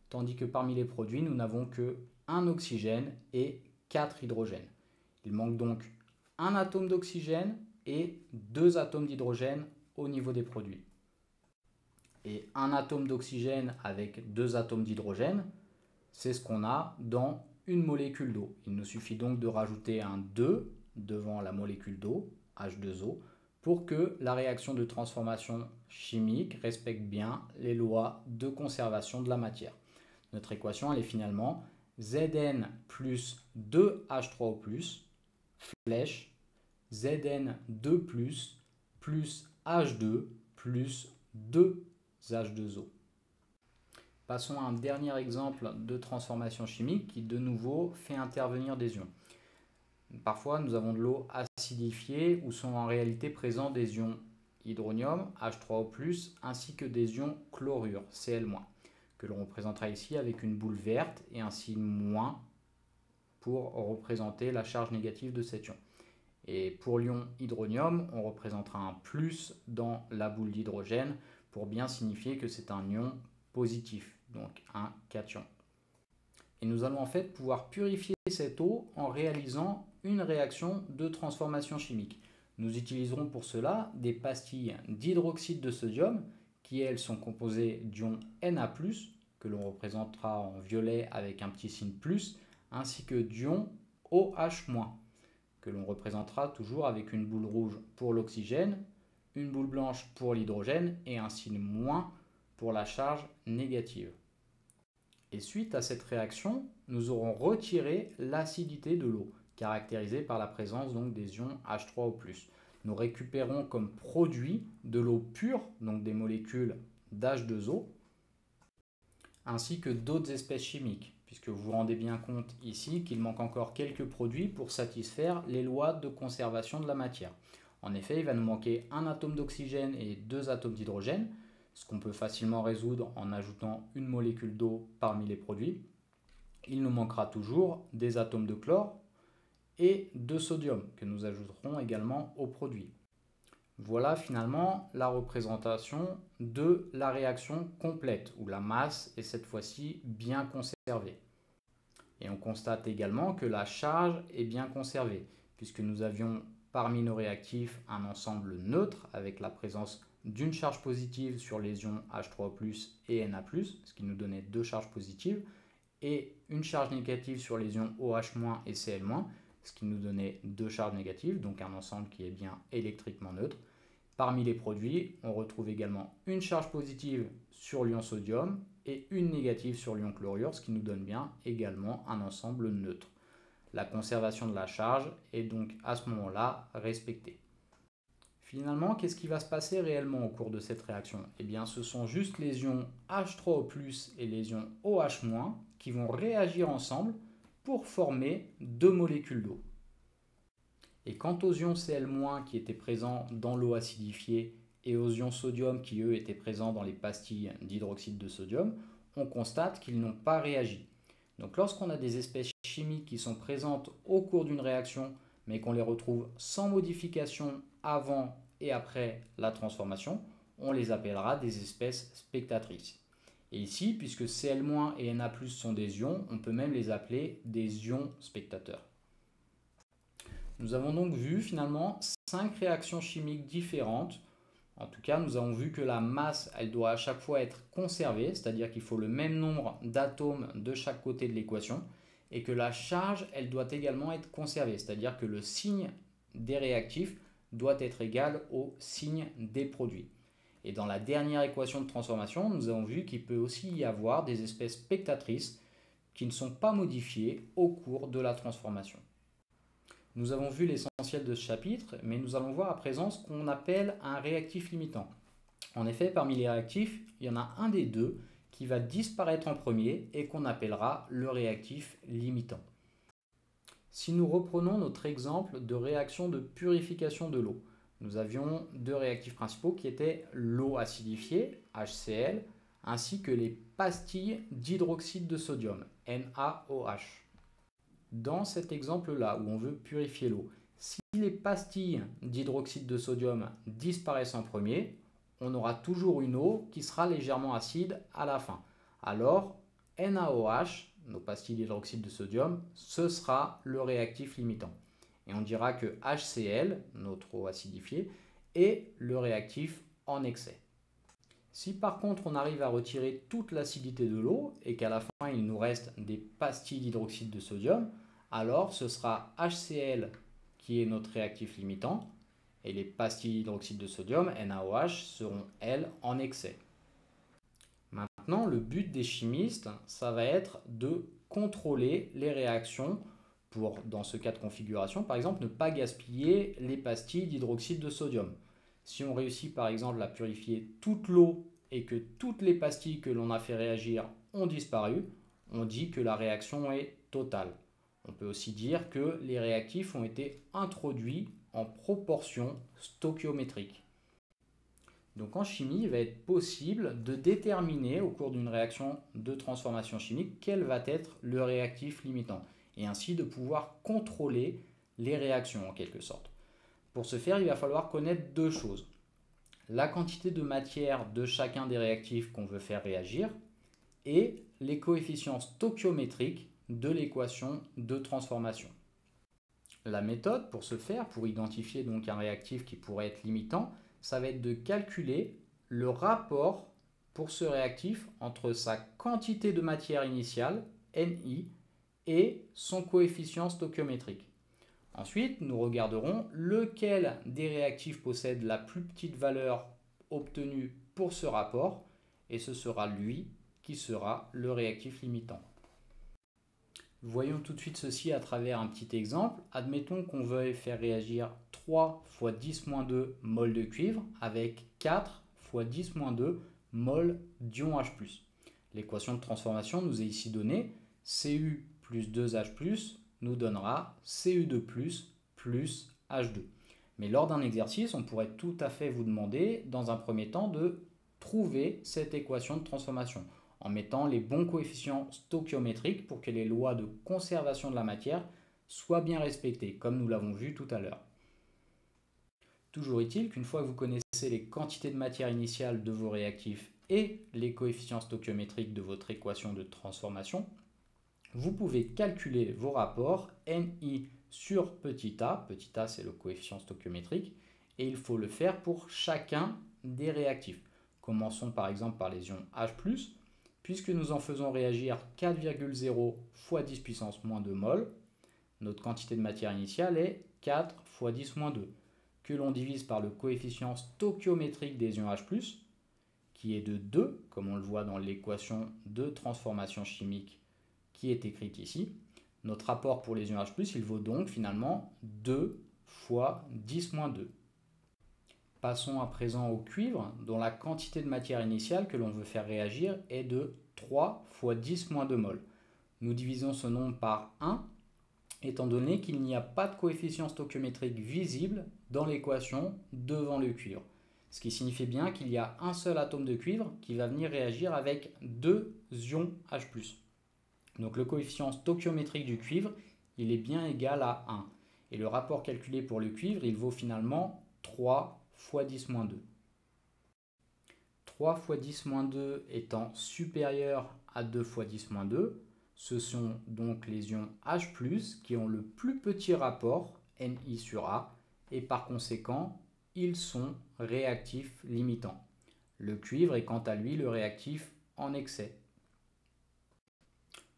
tandis que parmi les produits, nous n'avons que 1 oxygène et 4 hydrogènes. Il manque donc un atome d'oxygène et 2 atomes d'hydrogène au niveau des produits. Et un atome d'oxygène avec 2 atomes d'hydrogène, c'est ce qu'on a dans une molécule d'eau. Il nous suffit donc de rajouter un 2 devant la molécule d'eau, H2O, pour que la réaction de transformation chimique respecte bien les lois de conservation de la matière. Notre équation elle est finalement Zn plus 2H3O+, flèche, Zn2+, plus H2 plus 2H2O. Passons à un dernier exemple de transformation chimique qui de nouveau fait intervenir des ions. Parfois nous avons de l'eau acidifiée où sont en réalité présents des ions hydronium, H3O+, ainsi que des ions chlorure, Cl-, que l'on représentera ici avec une boule verte et un signe moins pour représenter la charge négative de cet ion. Et pour l'ion hydronium, on représentera un plus dans la boule d'hydrogène pour bien signifier que c'est un ion positif, donc un cation. Et nous allons en fait pouvoir purifier cette eau en réalisant une réaction de transformation chimique. Nous utiliserons pour cela des pastilles d'hydroxyde de sodium qui elles sont composées d'ions Na+, que l'on représentera en violet avec un petit signe plus, ainsi que d'ions OH-, que l'on représentera toujours avec une boule rouge pour l'oxygène, une boule blanche pour l'hydrogène et un signe moins pour la charge négative. Et suite à cette réaction, nous aurons retiré l'acidité de l'eau, caractérisée par la présence donc des ions H3O+. Nous récupérons comme produit de l'eau pure, donc des molécules d'H2O, ainsi que d'autres espèces chimiques, puisque vous vous rendez bien compte ici qu'il manque encore quelques produits pour satisfaire les lois de conservation de la matière. En effet, il va nous manquer un atome d'oxygène et 2 atomes d'hydrogène, ce qu'on peut facilement résoudre en ajoutant une molécule d'eau parmi les produits. Il nous manquera toujours des atomes de chlore et de sodium que nous ajouterons également au produit. Voilà finalement la représentation de la réaction complète, où la masse est cette fois-ci bien conservée. Et on constate également que la charge est bien conservée, puisque nous avions parmi nos réactifs un ensemble neutre avec la présence d'une charge positive sur les ions H3O+, et Na+, ce qui nous donnait 2 charges positives, et une charge négative sur les ions OH- et Cl-, ce qui nous donnait 2 charges négatives, donc un ensemble qui est bien électriquement neutre. Parmi les produits, on retrouve également une charge positive sur l'ion sodium et une négative sur l'ion chlorure, ce qui nous donne bien également un ensemble neutre. La conservation de la charge est donc à ce moment-là respectée. Finalement, qu'est-ce qui va se passer réellement au cours de cette réaction? Eh bien, ce sont juste les ions H3O+ et les ions OH- qui vont réagir ensemble pour former 2 molécules d'eau. Et quant aux ions Cl- qui étaient présents dans l'eau acidifiée et aux ions sodium qui eux étaient présents dans les pastilles d'hydroxyde de sodium, on constate qu'ils n'ont pas réagi. Donc lorsqu'on a des espèces chimiques qui sont présentes au cours d'une réaction, mais qu'on les retrouve sans modification avant et après la transformation, on les appellera des espèces spectatrices. Et ici, puisque Cl- et Na+ sont des ions, on peut même les appeler des ions spectateurs. Nous avons donc vu finalement 5 réactions chimiques différentes. En tout cas, nous avons vu que la masse, elle doit à chaque fois être conservée, c'est-à-dire qu'il faut le même nombre d'atomes de chaque côté de l'équation, et que la charge, elle doit également être conservée, c'est-à-dire que le signe des réactifs doit être égal au signe des produits. Et dans la dernière équation de transformation, nous avons vu qu'il peut aussi y avoir des espèces spectatrices qui ne sont pas modifiées au cours de la transformation. Nous avons vu l'essentiel de ce chapitre, mais nous allons voir à présent ce qu'on appelle un réactif limitant. En effet, parmi les réactifs, il y en a un des deux qui va disparaître en premier et qu'on appellera le réactif limitant. Si nous reprenons notre exemple de réaction de purification de l'eau, nous avions 2 réactifs principaux qui étaient l'eau acidifiée, HCl, ainsi que les pastilles d'hydroxyde de sodium, NaOH. Dans cet exemple-là, où on veut purifier l'eau, si les pastilles d'hydroxyde de sodium disparaissent en premier, on aura toujours une eau qui sera légèrement acide à la fin. Alors, NaOH, nos pastilles d'hydroxyde de sodium, ce sera le réactif limitant. Et on dira que HCl, notre eau acidifiée, est le réactif en excès. Si par contre on arrive à retirer toute l'acidité de l'eau et qu'à la fin il nous reste des pastilles d'hydroxyde de sodium, alors ce sera HCl qui est notre réactif limitant et les pastilles d'hydroxyde de sodium, NaOH, seront elles en excès. Maintenant, le but des chimistes, ça va être de contrôler les réactions pour, dans ce cas de configuration, par exemple, ne pas gaspiller les pastilles d'hydroxyde de sodium. Si on réussit par exemple à purifier toute l'eau et que toutes les pastilles que l'on a fait réagir ont disparu, on dit que la réaction est totale. On peut aussi dire que les réactifs ont été introduits en proportion stoichiométrique. Donc en chimie, il va être possible de déterminer au cours d'une réaction de transformation chimique quel va être le réactif limitant et ainsi de pouvoir contrôler les réactions en quelque sorte. Pour ce faire, il va falloir connaître 2 choses. La quantité de matière de chacun des réactifs qu'on veut faire réagir et les coefficients stoichiométriques de l'équation de transformation. La méthode pour ce faire, pour identifier donc un réactif qui pourrait être limitant, ça va être de calculer le rapport pour ce réactif entre sa quantité de matière initiale, Ni, et son coefficient stoichiométrique. Ensuite, nous regarderons lequel des réactifs possède la plus petite valeur obtenue pour ce rapport, et ce sera lui qui sera le réactif limitant. Voyons tout de suite ceci à travers un petit exemple. Admettons qu'on veuille faire réagir 3 fois 10-2 moles de cuivre avec 4 fois 10-2 moles d'ion H+. L'équation de transformation nous est ici donnée. Cu plus 2H+, nous donnera Cu2+, plus H2. Mais lors d'un exercice, on pourrait tout à fait vous demander, dans un premier temps, de trouver cette équation de transformation en mettant les bons coefficients stoichiométriques pour que les lois de conservation de la matière soient bien respectées, comme nous l'avons vu tout à l'heure. Toujours est-il qu'une fois que vous connaissez les quantités de matière initiale de vos réactifs et les coefficients stoichiométriques de votre équation de transformation, vous pouvez calculer vos rapports Ni sur petit a c'est le coefficient stoichiométrique, et il faut le faire pour chacun des réactifs. Commençons par exemple par les ions H+, puisque nous en faisons réagir 4,0 fois 10 puissance moins 2 mol, notre quantité de matière initiale est 4 fois 10 moins 2, que l'on divise par le coefficient stoichiométrique des ions H+, qui est de 2, comme on le voit dans l'équation de transformation chimique qui est écrite ici. Notre rapport pour les ions H+, il vaut donc finalement 2 fois 10 moins 2. Passons à présent au cuivre, dont la quantité de matière initiale que l'on veut faire réagir est de 3 fois 10 moins 2 mol. Nous divisons ce nombre par 1, étant donné qu'il n'y a pas de coefficient stoichiométrique visible dans l'équation devant le cuivre. Ce qui signifie bien qu'il y a un seul atome de cuivre qui va venir réagir avec 2 ions H+. Donc le coefficient stoichiométrique du cuivre, il est bien égal à 1. Et le rapport calculé pour le cuivre, il vaut finalement 3 fois 10 moins 2. 3 fois 10 moins 2 étant supérieur à 2 fois 10 moins 2, ce sont donc les ions H+, qui ont le plus petit rapport, Ni sur A, et par conséquent, ils sont réactifs limitants. Le cuivre est quant à lui le réactif en excès.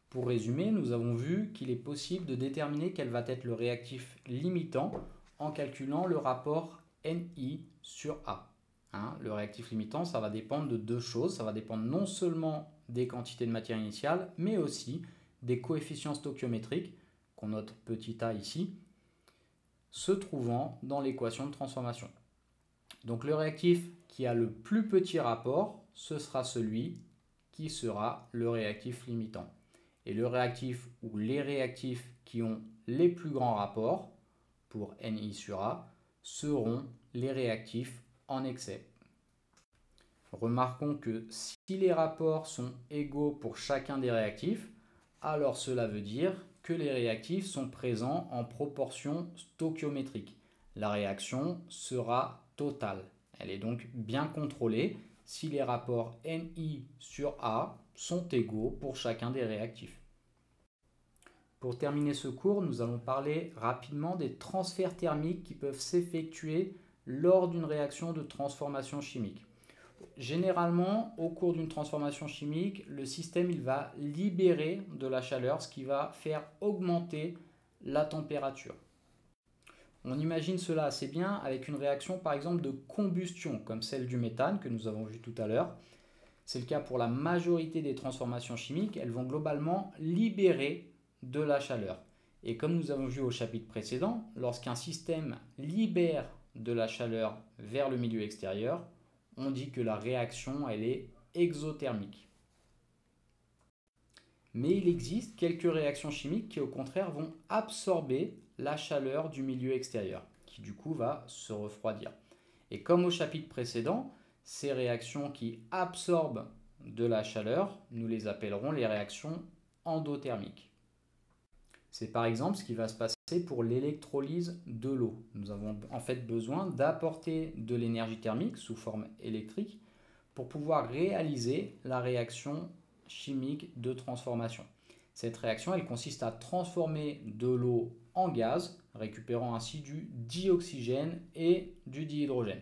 Pour résumer, nous avons vu qu'il est possible de déterminer quel va être le réactif limitant en calculant le rapport Ni sur A. Le réactif limitant, ça va dépendre de deux choses. Ça va dépendre non seulement des quantités de matière initiale, mais aussi des coefficients stoichiométriques, qu'on note petit a ici, se trouvant dans l'équation de transformation. Donc le réactif qui a le plus petit rapport, ce sera celui qui sera le réactif limitant. Et le réactif ou les réactifs qui ont les plus grands rapports, pour Ni sur A, seront les réactifs en excès. Remarquons que si les rapports sont égaux pour chacun des réactifs, alors cela veut dire que les réactifs sont présents en proportion stoichiométrique. La réaction sera totale. Elle est donc bien contrôlée si les rapports Ni sur A sont égaux pour chacun des réactifs. Pour terminer ce cours, nous allons parler rapidement des transferts thermiques qui peuvent s'effectuer lors d'une réaction de transformation chimique. Généralement, au cours d'une transformation chimique, le système il va libérer de la chaleur, ce qui va faire augmenter la température. On imagine cela assez bien avec une réaction par exemple de combustion, comme celle du méthane que nous avons vu tout à l'heure. C'est le cas pour la majorité des transformations chimiques, elles vont globalement libérer de la chaleur. Et comme nous avons vu au chapitre précédent, lorsqu'un système libère de la chaleur vers le milieu extérieur, on dit que la réaction elle est exothermique. Mais il existe quelques réactions chimiques qui au contraire vont absorber la chaleur du milieu extérieur, qui du coup va se refroidir. Et comme au chapitre précédent, ces réactions qui absorbent de la chaleur, nous les appellerons les réactions endothermiques. C'est par exemple ce qui va se passer pour l'électrolyse de l'eau. Nous avons en fait besoin d'apporter de l'énergie thermique sous forme électrique pour pouvoir réaliser la réaction chimique de transformation. Cette réaction, elle consiste à transformer de l'eau en gaz, récupérant ainsi du dioxygène et du dihydrogène.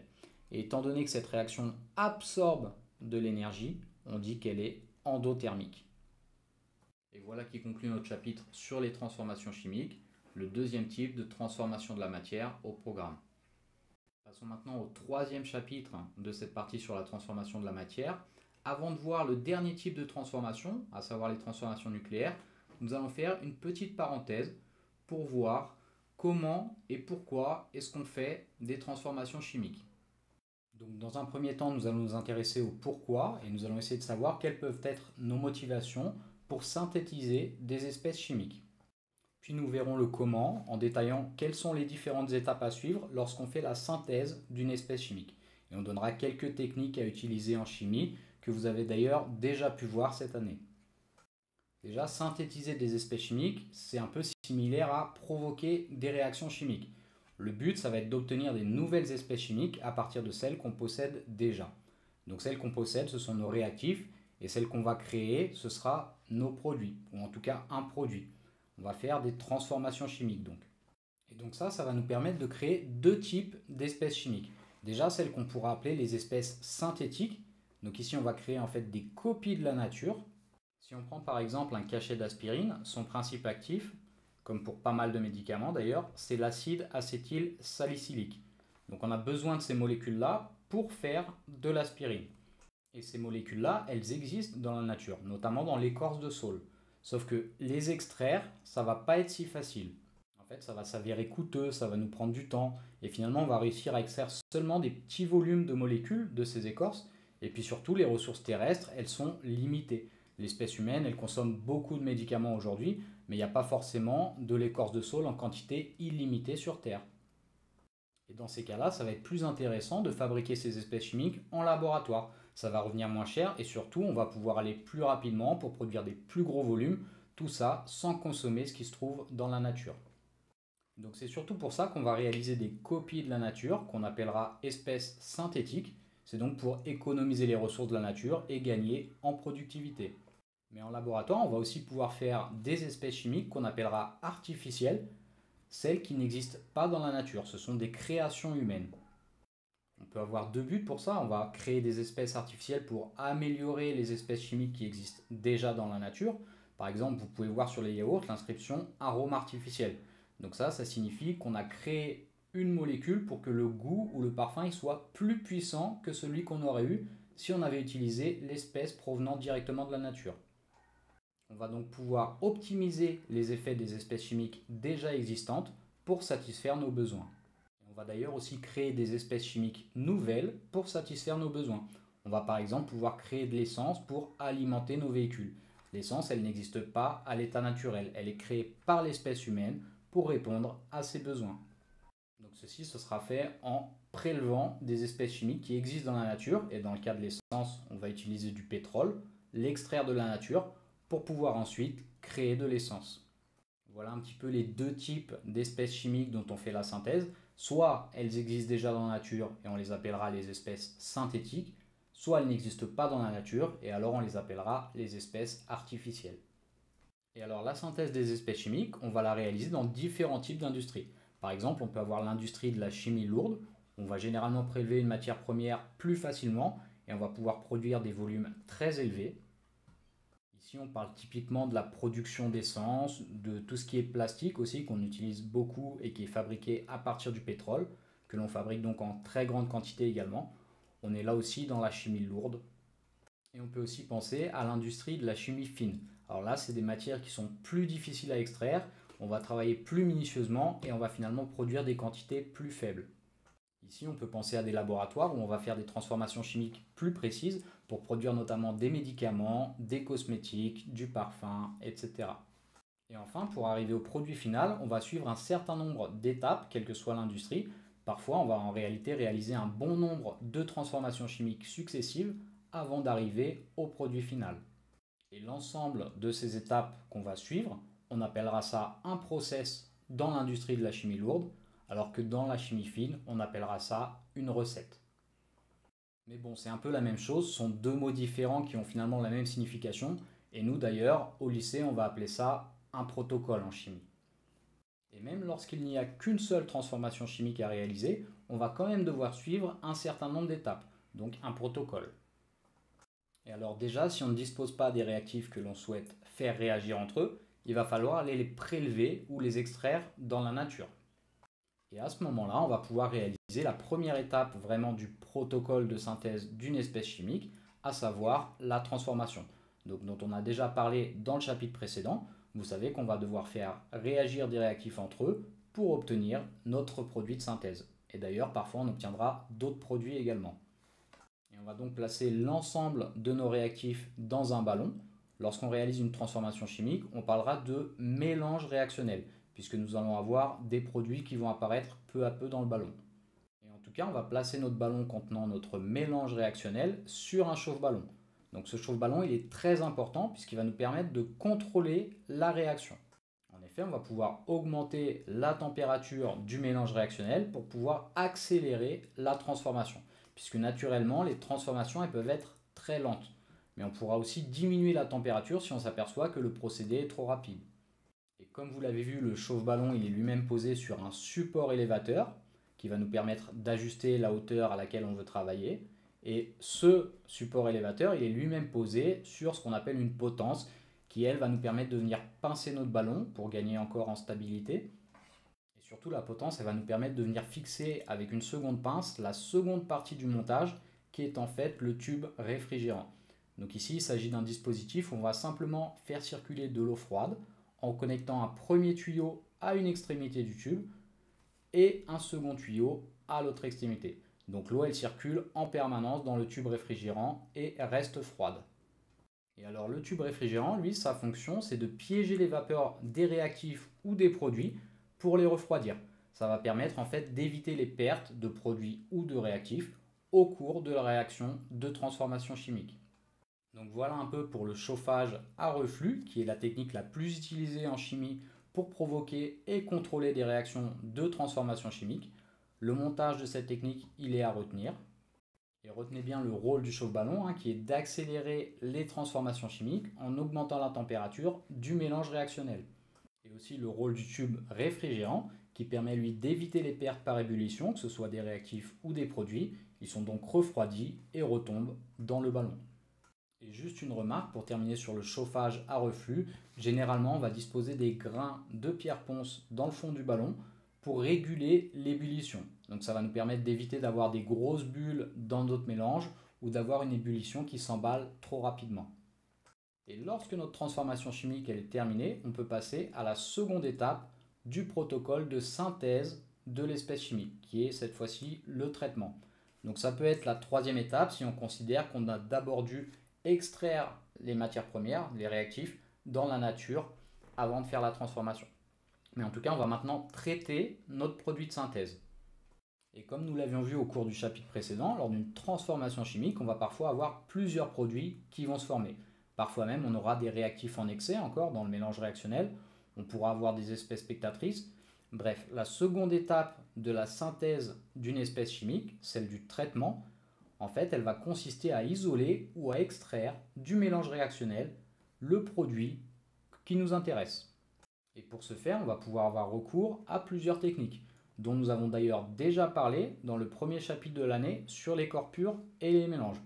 Et étant donné que cette réaction absorbe de l'énergie, on dit qu'elle est endothermique. Et voilà qui conclut notre chapitre sur les transformations chimiques, le deuxième type de transformation de la matière au programme. Passons maintenant au troisième chapitre de cette partie sur la transformation de la matière. Avant de voir le dernier type de transformation, à savoir les transformations nucléaires, nous allons faire une petite parenthèse pour voir comment et pourquoi est-ce qu'on fait des transformations chimiques. Donc, dans un premier temps, nous allons nous intéresser au pourquoi et nous allons essayer de savoir quelles peuvent être nos motivations pour synthétiser des espèces chimiques. Puis nous verrons le comment en détaillant quelles sont les différentes étapes à suivre lorsqu'on fait la synthèse d'une espèce chimique. Et on donnera quelques techniques à utiliser en chimie que vous avez d'ailleurs déjà pu voir cette année. Déjà, synthétiser des espèces chimiques, c'est un peu similaire à provoquer des réactions chimiques. Le but, ça va être d'obtenir des nouvelles espèces chimiques à partir de celles qu'on possède déjà. Donc celles qu'on possède, ce sont nos réactifs, et celles qu'on va créer, ce sera nos produits, ou en tout cas un produit. On va faire des transformations chimiques donc. Et donc ça va nous permettre de créer deux types d'espèces chimiques. Déjà celles qu'on pourra appeler les espèces synthétiques. Donc ici on va créer en fait des copies de la nature. Si on prend par exemple un cachet d'aspirine, son principe actif, comme pour pas mal de médicaments d'ailleurs, c'est l'acide acétylsalicylique. Donc on a besoin de ces molécules-là pour faire de l'aspirine. Et ces molécules-là, elles existent dans la nature, notamment dans l'écorce de saule. Sauf que les extraire, ça va pas être si facile. En fait, ça va s'avérer coûteux, ça va nous prendre du temps, et finalement, on va réussir à extraire seulement des petits volumes de molécules de ces écorces. Et puis surtout, les ressources terrestres, elles sont limitées. L'espèce humaine, elle consomme beaucoup de médicaments aujourd'hui, mais il n'y a pas forcément de l'écorce de saule en quantité illimitée sur Terre. Et dans ces cas-là, ça va être plus intéressant de fabriquer ces espèces chimiques en laboratoire. Ça va revenir moins cher et surtout, on va pouvoir aller plus rapidement pour produire des plus gros volumes, tout ça sans consommer ce qui se trouve dans la nature. Donc c'est surtout pour ça qu'on va réaliser des copies de la nature qu'on appellera espèces synthétiques. C'est donc pour économiser les ressources de la nature et gagner en productivité. Mais en laboratoire, on va aussi pouvoir faire des espèces chimiques qu'on appellera artificielles, celles qui n'existent pas dans la nature. Ce sont des créations humaines. On peut avoir deux buts pour ça. On va créer des espèces artificielles pour améliorer les espèces chimiques qui existent déjà dans la nature. Par exemple, vous pouvez voir sur les yaourts l'inscription arôme artificiel. Donc ça signifie qu'on a créé une molécule pour que le goût ou le parfum soit plus puissant que celui qu'on aurait eu si on avait utilisé l'espèce provenant directement de la nature. On va donc pouvoir optimiser les effets des espèces chimiques déjà existantes pour satisfaire nos besoins. On va d'ailleurs aussi créer des espèces chimiques nouvelles pour satisfaire nos besoins. On va par exemple pouvoir créer de l'essence pour alimenter nos véhicules. L'essence, elle n'existe pas à l'état naturel. Elle est créée par l'espèce humaine pour répondre à ses besoins. Donc ceci, ce sera fait en prélevant des espèces chimiques qui existent dans la nature. Et dans le cas de l'essence, on va utiliser du pétrole, l'extraire de la nature pour pouvoir ensuite créer de l'essence. Voilà un petit peu les deux types d'espèces chimiques dont on fait la synthèse. Soit elles existent déjà dans la nature et on les appellera les espèces synthétiques, soit elles n'existent pas dans la nature et alors on les appellera les espèces artificielles. Et alors la synthèse des espèces chimiques, on va la réaliser dans différents types d'industries. Par exemple, on peut avoir l'industrie de la chimie lourde. On va généralement prélever une matière première plus facilement et on va pouvoir produire des volumes très élevés. Ici, on parle typiquement de la production d'essence, de tout ce qui est plastique aussi, qu'on utilise beaucoup et qui est fabriqué à partir du pétrole, que l'on fabrique donc en très grande quantité également. On est là aussi dans la chimie lourde. Et on peut aussi penser à l'industrie de la chimie fine. Alors là, c'est des matières qui sont plus difficiles à extraire. On va travailler plus minutieusement et on va finalement produire des quantités plus faibles. Ici, on peut penser à des laboratoires où on va faire des transformations chimiques plus précises pour produire notamment des médicaments, des cosmétiques, du parfum, etc. Et enfin, pour arriver au produit final, on va suivre un certain nombre d'étapes, quelle que soit l'industrie. Parfois, on va en réalité réaliser un bon nombre de transformations chimiques successives avant d'arriver au produit final. Et l'ensemble de ces étapes qu'on va suivre, on appellera ça un process dans l'industrie de la chimie lourde, alors que dans la chimie fine, on appellera ça une recette. Mais bon, c'est un peu la même chose, ce sont deux mots différents qui ont finalement la même signification, et nous d'ailleurs, au lycée, on va appeler ça un protocole en chimie. Et même lorsqu'il n'y a qu'une seule transformation chimique à réaliser, on va quand même devoir suivre un certain nombre d'étapes, donc un protocole. Et alors déjà, si on ne dispose pas des réactifs que l'on souhaite faire réagir entre eux, il va falloir aller les prélever ou les extraire dans la nature. Et à ce moment-là, on va pouvoir réaliser la première étape vraiment du protocole de synthèse d'une espèce chimique, à savoir la transformation, donc, dont on a déjà parlé dans le chapitre précédent. vous savez qu'on va devoir faire réagir des réactifs entre eux pour obtenir notre produit de synthèse. Et d'ailleurs, parfois, on obtiendra d'autres produits également. Et on va donc placer l'ensemble de nos réactifs dans un ballon. Lorsqu'on réalise une transformation chimique, on parlera de mélange réactionnel, puisque nous allons avoir des produits qui vont apparaître peu à peu dans le ballon. Et en tout cas, on va placer notre ballon contenant notre mélange réactionnel sur un chauffe-ballon. Donc ce chauffe-ballon, il est très important puisqu'il va nous permettre de contrôler la réaction. En effet, on va pouvoir augmenter la température du mélange réactionnel pour pouvoir accélérer la transformation. Puisque naturellement, les transformations elles peuvent être très lentes. Mais on pourra aussi diminuer la température si on s'aperçoit que le procédé est trop rapide. Et comme vous l'avez vu, le chauffe-ballon il est lui-même posé sur un support élévateur qui va nous permettre d'ajuster la hauteur à laquelle on veut travailler. Et ce support élévateur, il est lui-même posé sur ce qu'on appelle une potence qui, elle, va nous permettre de venir pincer notre ballon pour gagner encore en stabilité. Et surtout, la potence, elle va nous permettre de venir fixer avec une seconde pince la seconde partie du montage qui est en fait le tube réfrigérant. Donc ici, il s'agit d'un dispositif où on va simplement faire circuler de l'eau froide en connectant un premier tuyau à une extrémité du tube et un second tuyau à l'autre extrémité. Donc l'eau elle circule en permanence dans le tube réfrigérant et reste froide. Et alors le tube réfrigérant, lui, sa fonction c'est de piéger les vapeurs des réactifs ou des produits pour les refroidir. Ça va permettre en fait d'éviter les pertes de produits ou de réactifs au cours de la réaction de transformation chimique. Donc voilà un peu pour le chauffage à reflux, qui est la technique la plus utilisée en chimie pour provoquer et contrôler des réactions de transformation chimique. Le montage de cette technique, il est à retenir. Et retenez bien le rôle du chauffe-ballon, qui est d'accélérer les transformations chimiques en augmentant la température du mélange réactionnel. Et aussi le rôle du tube réfrigérant, qui permet lui d'éviter les pertes par ébullition, que ce soit des réactifs ou des produits. Ils sont donc refroidis et retombent dans le ballon. Et juste une remarque pour terminer sur le chauffage à reflux. Généralement, on va disposer des grains de pierre ponce dans le fond du ballon pour réguler l'ébullition. Donc ça va nous permettre d'éviter d'avoir des grosses bulles dans notre mélange ou d'avoir une ébullition qui s'emballe trop rapidement. Et lorsque notre transformation chimique elle est terminée, on peut passer à la seconde étape du protocole de synthèse de l'espèce chimique, qui est cette fois-ci le traitement. Donc ça peut être la troisième étape si on considère qu'on a d'abord dû extraire les matières premières, les réactifs, dans la nature avant de faire la transformation. Mais en tout cas, on va maintenant traiter notre produit de synthèse. Et comme nous l'avions vu au cours du chapitre précédent, lors d'une transformation chimique, on va parfois avoir plusieurs produits qui vont se former. Parfois même, on aura des réactifs en excès encore dans le mélange réactionnel. On pourra avoir des espèces spectatrices. Bref, la seconde étape de la synthèse d'une espèce chimique, celle du traitement, en fait, elle va consister à isoler ou à extraire du mélange réactionnel le produit qui nous intéresse. Et pour ce faire, on va pouvoir avoir recours à plusieurs techniques, dont nous avons d'ailleurs déjà parlé dans le premier chapitre de l'année sur les corps purs et les mélanges.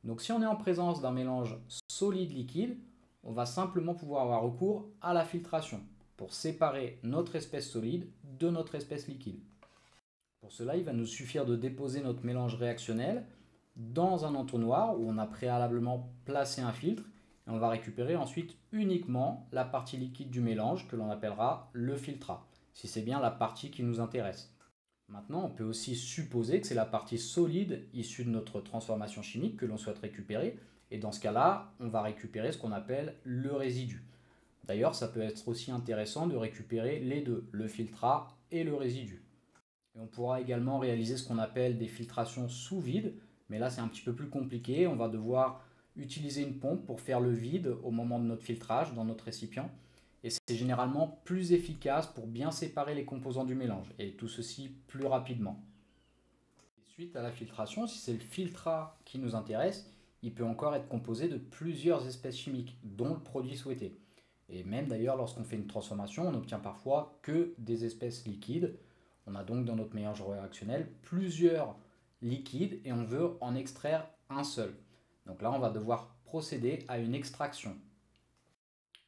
Donc si on est en présence d'un mélange solide-liquide, on va simplement pouvoir avoir recours à la filtration pour séparer notre espèce solide de notre espèce liquide. Pour cela, il va nous suffire de déposer notre mélange réactionnel dans un entonnoir où on a préalablement placé un filtre et on va récupérer ensuite uniquement la partie liquide du mélange que l'on appellera le filtrat, si c'est bien la partie qui nous intéresse. Maintenant, on peut aussi supposer que c'est la partie solide issue de notre transformation chimique que l'on souhaite récupérer et dans ce cas-là, on va récupérer ce qu'on appelle le résidu. D'ailleurs, ça peut être aussi intéressant de récupérer les deux, le filtrat et le résidu. Et on pourra également réaliser ce qu'on appelle des filtrations sous vide, mais là c'est un petit peu plus compliqué. On va devoir utiliser une pompe pour faire le vide au moment de notre filtrage dans notre récipient. Et c'est généralement plus efficace pour bien séparer les composants du mélange, et tout ceci plus rapidement. Et suite à la filtration, si c'est le filtrat qui nous intéresse, il peut encore être composé de plusieurs espèces chimiques, dont le produit souhaité. Et même d'ailleurs, lorsqu'on fait une transformation, on n'obtient parfois que des espèces liquides. On a donc dans notre mélange réactionnel plusieurs liquides et on veut en extraire un seul. Donc là, on va devoir procéder à une extraction.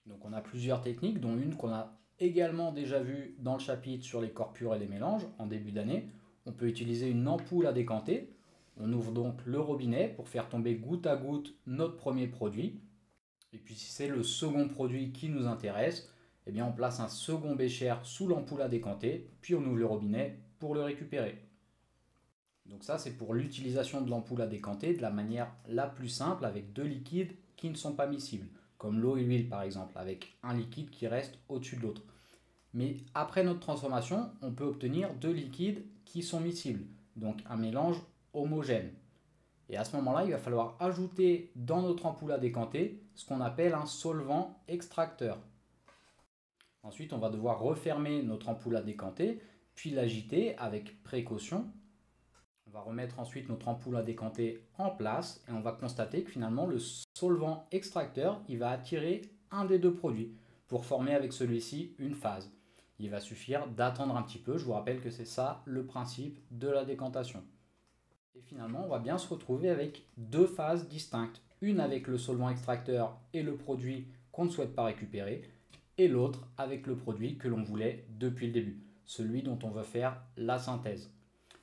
Donc on a plusieurs techniques, dont une qu'on a également déjà vue dans le chapitre sur les corps purs et les mélanges en début d'année. On peut utiliser une ampoule à décanter. On ouvre donc le robinet pour faire tomber goutte à goutte notre premier produit. Et puis si c'est le second produit qui nous intéresse, eh bien on place un second bécher sous l'ampoule à décanter, puis on ouvre le robinet pour le récupérer. Donc ça, c'est pour l'utilisation de l'ampoule à décanter de la manière la plus simple avec deux liquides qui ne sont pas miscibles, comme l'eau et l'huile par exemple, avec un liquide qui reste au-dessus de l'autre. Mais après notre transformation, on peut obtenir deux liquides qui sont miscibles, donc un mélange homogène. Et à ce moment-là, il va falloir ajouter dans notre ampoule à décanter ce qu'on appelle un solvant extracteur. Ensuite, on va devoir refermer notre ampoule à décanter, puis l'agiter avec précaution. On va remettre ensuite notre ampoule à décanter en place et on va constater que finalement le solvant extracteur, il va attirer un des deux produits pour former avec celui-ci une phase. Il va suffire d'attendre un petit peu, je vous rappelle que c'est ça le principe de la décantation. Et finalement, on va bien se retrouver avec deux phases distinctes, une avec le solvant extracteur et le produit qu'on ne souhaite pas récupérer, et l'autre avec le produit que l'on voulait depuis le début, celui dont on veut faire la synthèse.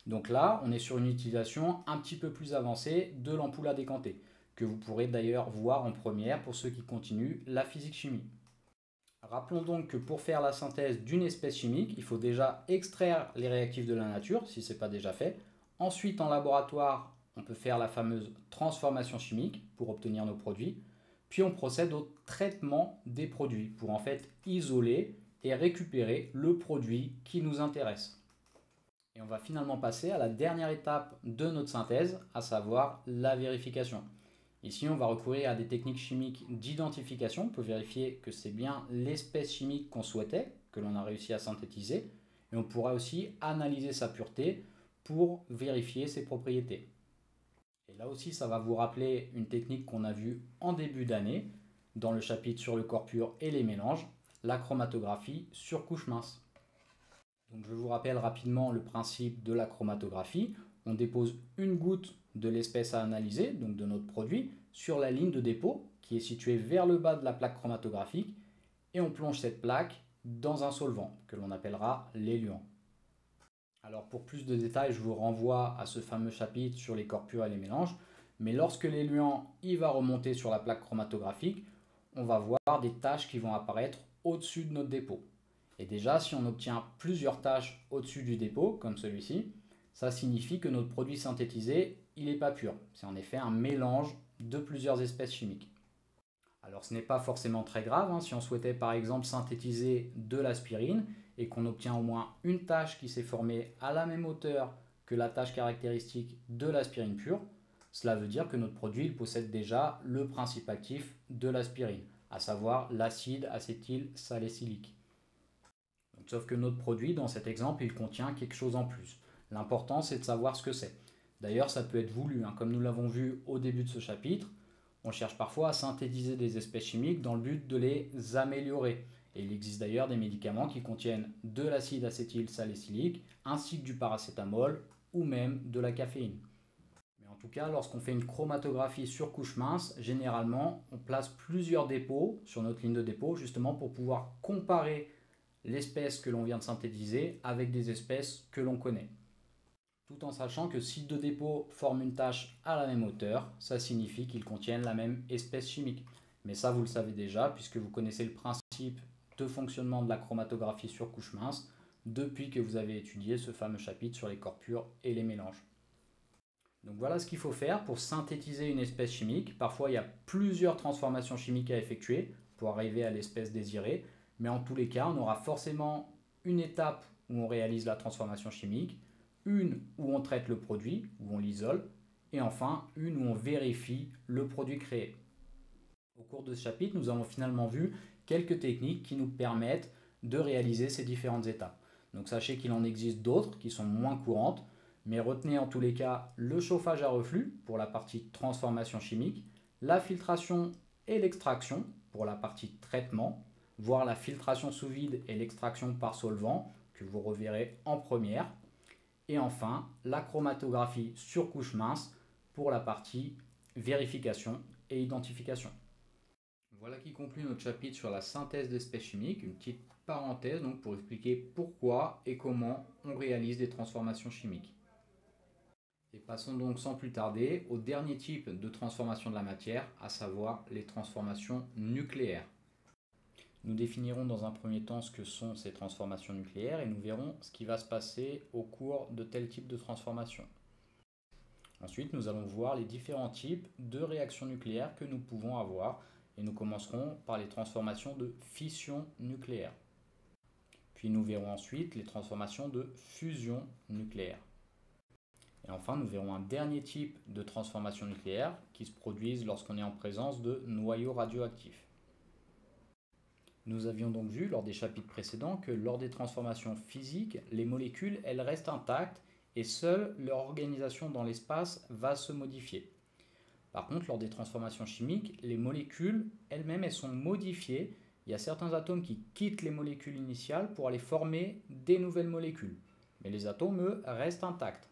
Donc là, on est sur une utilisation un petit peu plus avancée de l'ampoule à décanter, que vous pourrez d'ailleurs voir en première pour ceux qui continuent la physique-chimie. Rappelons donc que pour faire la synthèse d'une espèce chimique, il faut déjà extraire les réactifs de la nature, si ce n'est pas déjà fait. Ensuite, en laboratoire, on peut faire la fameuse transformation chimique pour obtenir nos produits. Puis on procède au traitement des produits pour en fait isoler et récupérer le produit qui nous intéresse. Et on va finalement passer à la dernière étape de notre synthèse, à savoir la vérification. Ici, on va recourir à des techniques chimiques d'identification pour vérifier que c'est bien l'espèce chimique qu'on souhaitait, que l'on a réussi à synthétiser. Et on pourra aussi analyser sa pureté pour vérifier ses propriétés. Et là aussi, ça va vous rappeler une technique qu'on a vue en début d'année dans le chapitre sur le corps pur et les mélanges, la chromatographie sur couche mince. Donc je vous rappelle rapidement le principe de la chromatographie. On dépose une goutte de l'espèce à analyser, donc de notre produit, sur la ligne de dépôt qui est située vers le bas de la plaque chromatographique et on plonge cette plaque dans un solvant que l'on appellera l'éluant. Alors pour plus de détails, je vous renvoie à ce fameux chapitre sur les corps purs et les mélanges. Mais lorsque l'éluant va remonter sur la plaque chromatographique, on va voir des taches qui vont apparaître au-dessus de notre dépôt. Et déjà, si on obtient plusieurs taches au-dessus du dépôt, comme celui-ci, ça signifie que notre produit synthétisé, il n'est pas pur. C'est en effet un mélange de plusieurs espèces chimiques. Alors ce n'est pas forcément très grave, si on souhaitait par exemple synthétiser de l'aspirine et qu'on obtient au moins une tache qui s'est formée à la même hauteur que la tache caractéristique de l'aspirine pure, cela veut dire que notre produit possède déjà le principe actif de l'aspirine, à savoir l'acide acétylsalicylique. Sauf que notre produit, dans cet exemple, il contient quelque chose en plus. L'important, c'est de savoir ce que c'est. D'ailleurs, ça peut être voulu, comme nous l'avons vu au début de ce chapitre. On cherche parfois à synthétiser des espèces chimiques dans le but de les améliorer. Et il existe d'ailleurs des médicaments qui contiennent de l'acide acétylsalicylique, ainsi que du paracétamol ou même de la caféine. Mais en tout cas, lorsqu'on fait une chromatographie sur couche mince, généralement, on place plusieurs dépôts sur notre ligne de dépôt, justement pour pouvoir comparer l'espèce que l'on vient de synthétiser avec des espèces que l'on connaît. Tout en sachant que si deux dépôts forment une tache à la même hauteur, ça signifie qu'ils contiennent la même espèce chimique. Mais ça, vous le savez déjà, puisque vous connaissez le principe de fonctionnement de la chromatographie sur couche mince depuis que vous avez étudié ce fameux chapitre sur les corps purs et les mélanges. Donc voilà ce qu'il faut faire pour synthétiser une espèce chimique. Parfois, il y a plusieurs transformations chimiques à effectuer pour arriver à l'espèce désirée, mais en tous les cas, on aura forcément une étape où on réalise la transformation chimique, une où on traite le produit, où on l'isole, et enfin une où on vérifie le produit créé. Au cours de ce chapitre, nous avons finalement vu quelques techniques qui nous permettent de réaliser ces différentes étapes. Donc sachez qu'il en existe d'autres qui sont moins courantes, mais retenez en tous les cas le chauffage à reflux pour la partie transformation chimique, la filtration et l'extraction pour la partie traitement, voire la filtration sous vide et l'extraction par solvant que vous reverrez en première, et enfin la chromatographie sur couche mince pour la partie vérification et identification. Voilà qui conclut notre chapitre sur la synthèse d'espèces chimiques, une petite parenthèse donc pour expliquer pourquoi et comment on réalise des transformations chimiques. Et passons donc sans plus tarder au dernier type de transformation de la matière, à savoir les transformations nucléaires. Nous définirons dans un premier temps ce que sont ces transformations nucléaires et nous verrons ce qui va se passer au cours de tel type de transformation. Ensuite, nous allons voir les différents types de réactions nucléaires que nous pouvons avoir et nous commencerons par les transformations de fission nucléaire. Puis nous verrons ensuite les transformations de fusion nucléaire. Et enfin, nous verrons un dernier type de transformation nucléaire qui se produisent lorsqu'on est en présence de noyaux radioactifs. Nous avions donc vu lors des chapitres précédents que lors des transformations physiques, les molécules, elles restent intactes et seule leur organisation dans l'espace va se modifier. Par contre, lors des transformations chimiques, les molécules elles-mêmes, elles sont modifiées. Il y a certains atomes qui quittent les molécules initiales pour aller former des nouvelles molécules. Mais les atomes, eux, restent intacts.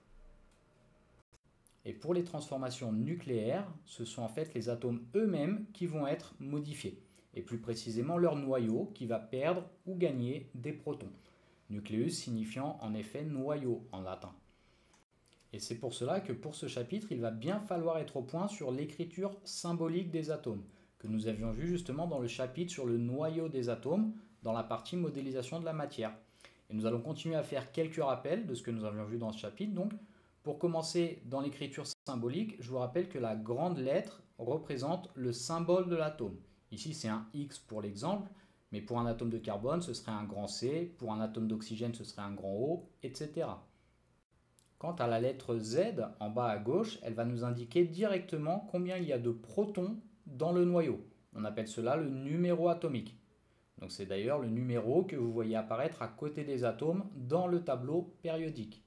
Et pour les transformations nucléaires, ce sont en fait les atomes eux-mêmes qui vont être modifiés. Et plus précisément leur noyau qui va perdre ou gagner des protons. Nucléus signifiant en effet noyau en latin. Et c'est pour cela que pour ce chapitre, il va bien falloir être au point sur l'écriture symbolique des atomes, que nous avions vu justement dans le chapitre sur le noyau des atomes, dans la partie modélisation de la matière. Et nous allons continuer à faire quelques rappels de ce que nous avions vu dans ce chapitre. Donc, pour commencer dans l'écriture symbolique, je vous rappelle que la grande lettre représente le symbole de l'atome. Ici, c'est un X pour l'exemple, mais pour un atome de carbone, ce serait un grand C, pour un atome d'oxygène, ce serait un grand O, etc. Quant à la lettre Z, en bas à gauche, elle va nous indiquer directement combien il y a de protons dans le noyau. On appelle cela le numéro atomique. Donc c'est d'ailleurs le numéro que vous voyez apparaître à côté des atomes dans le tableau périodique.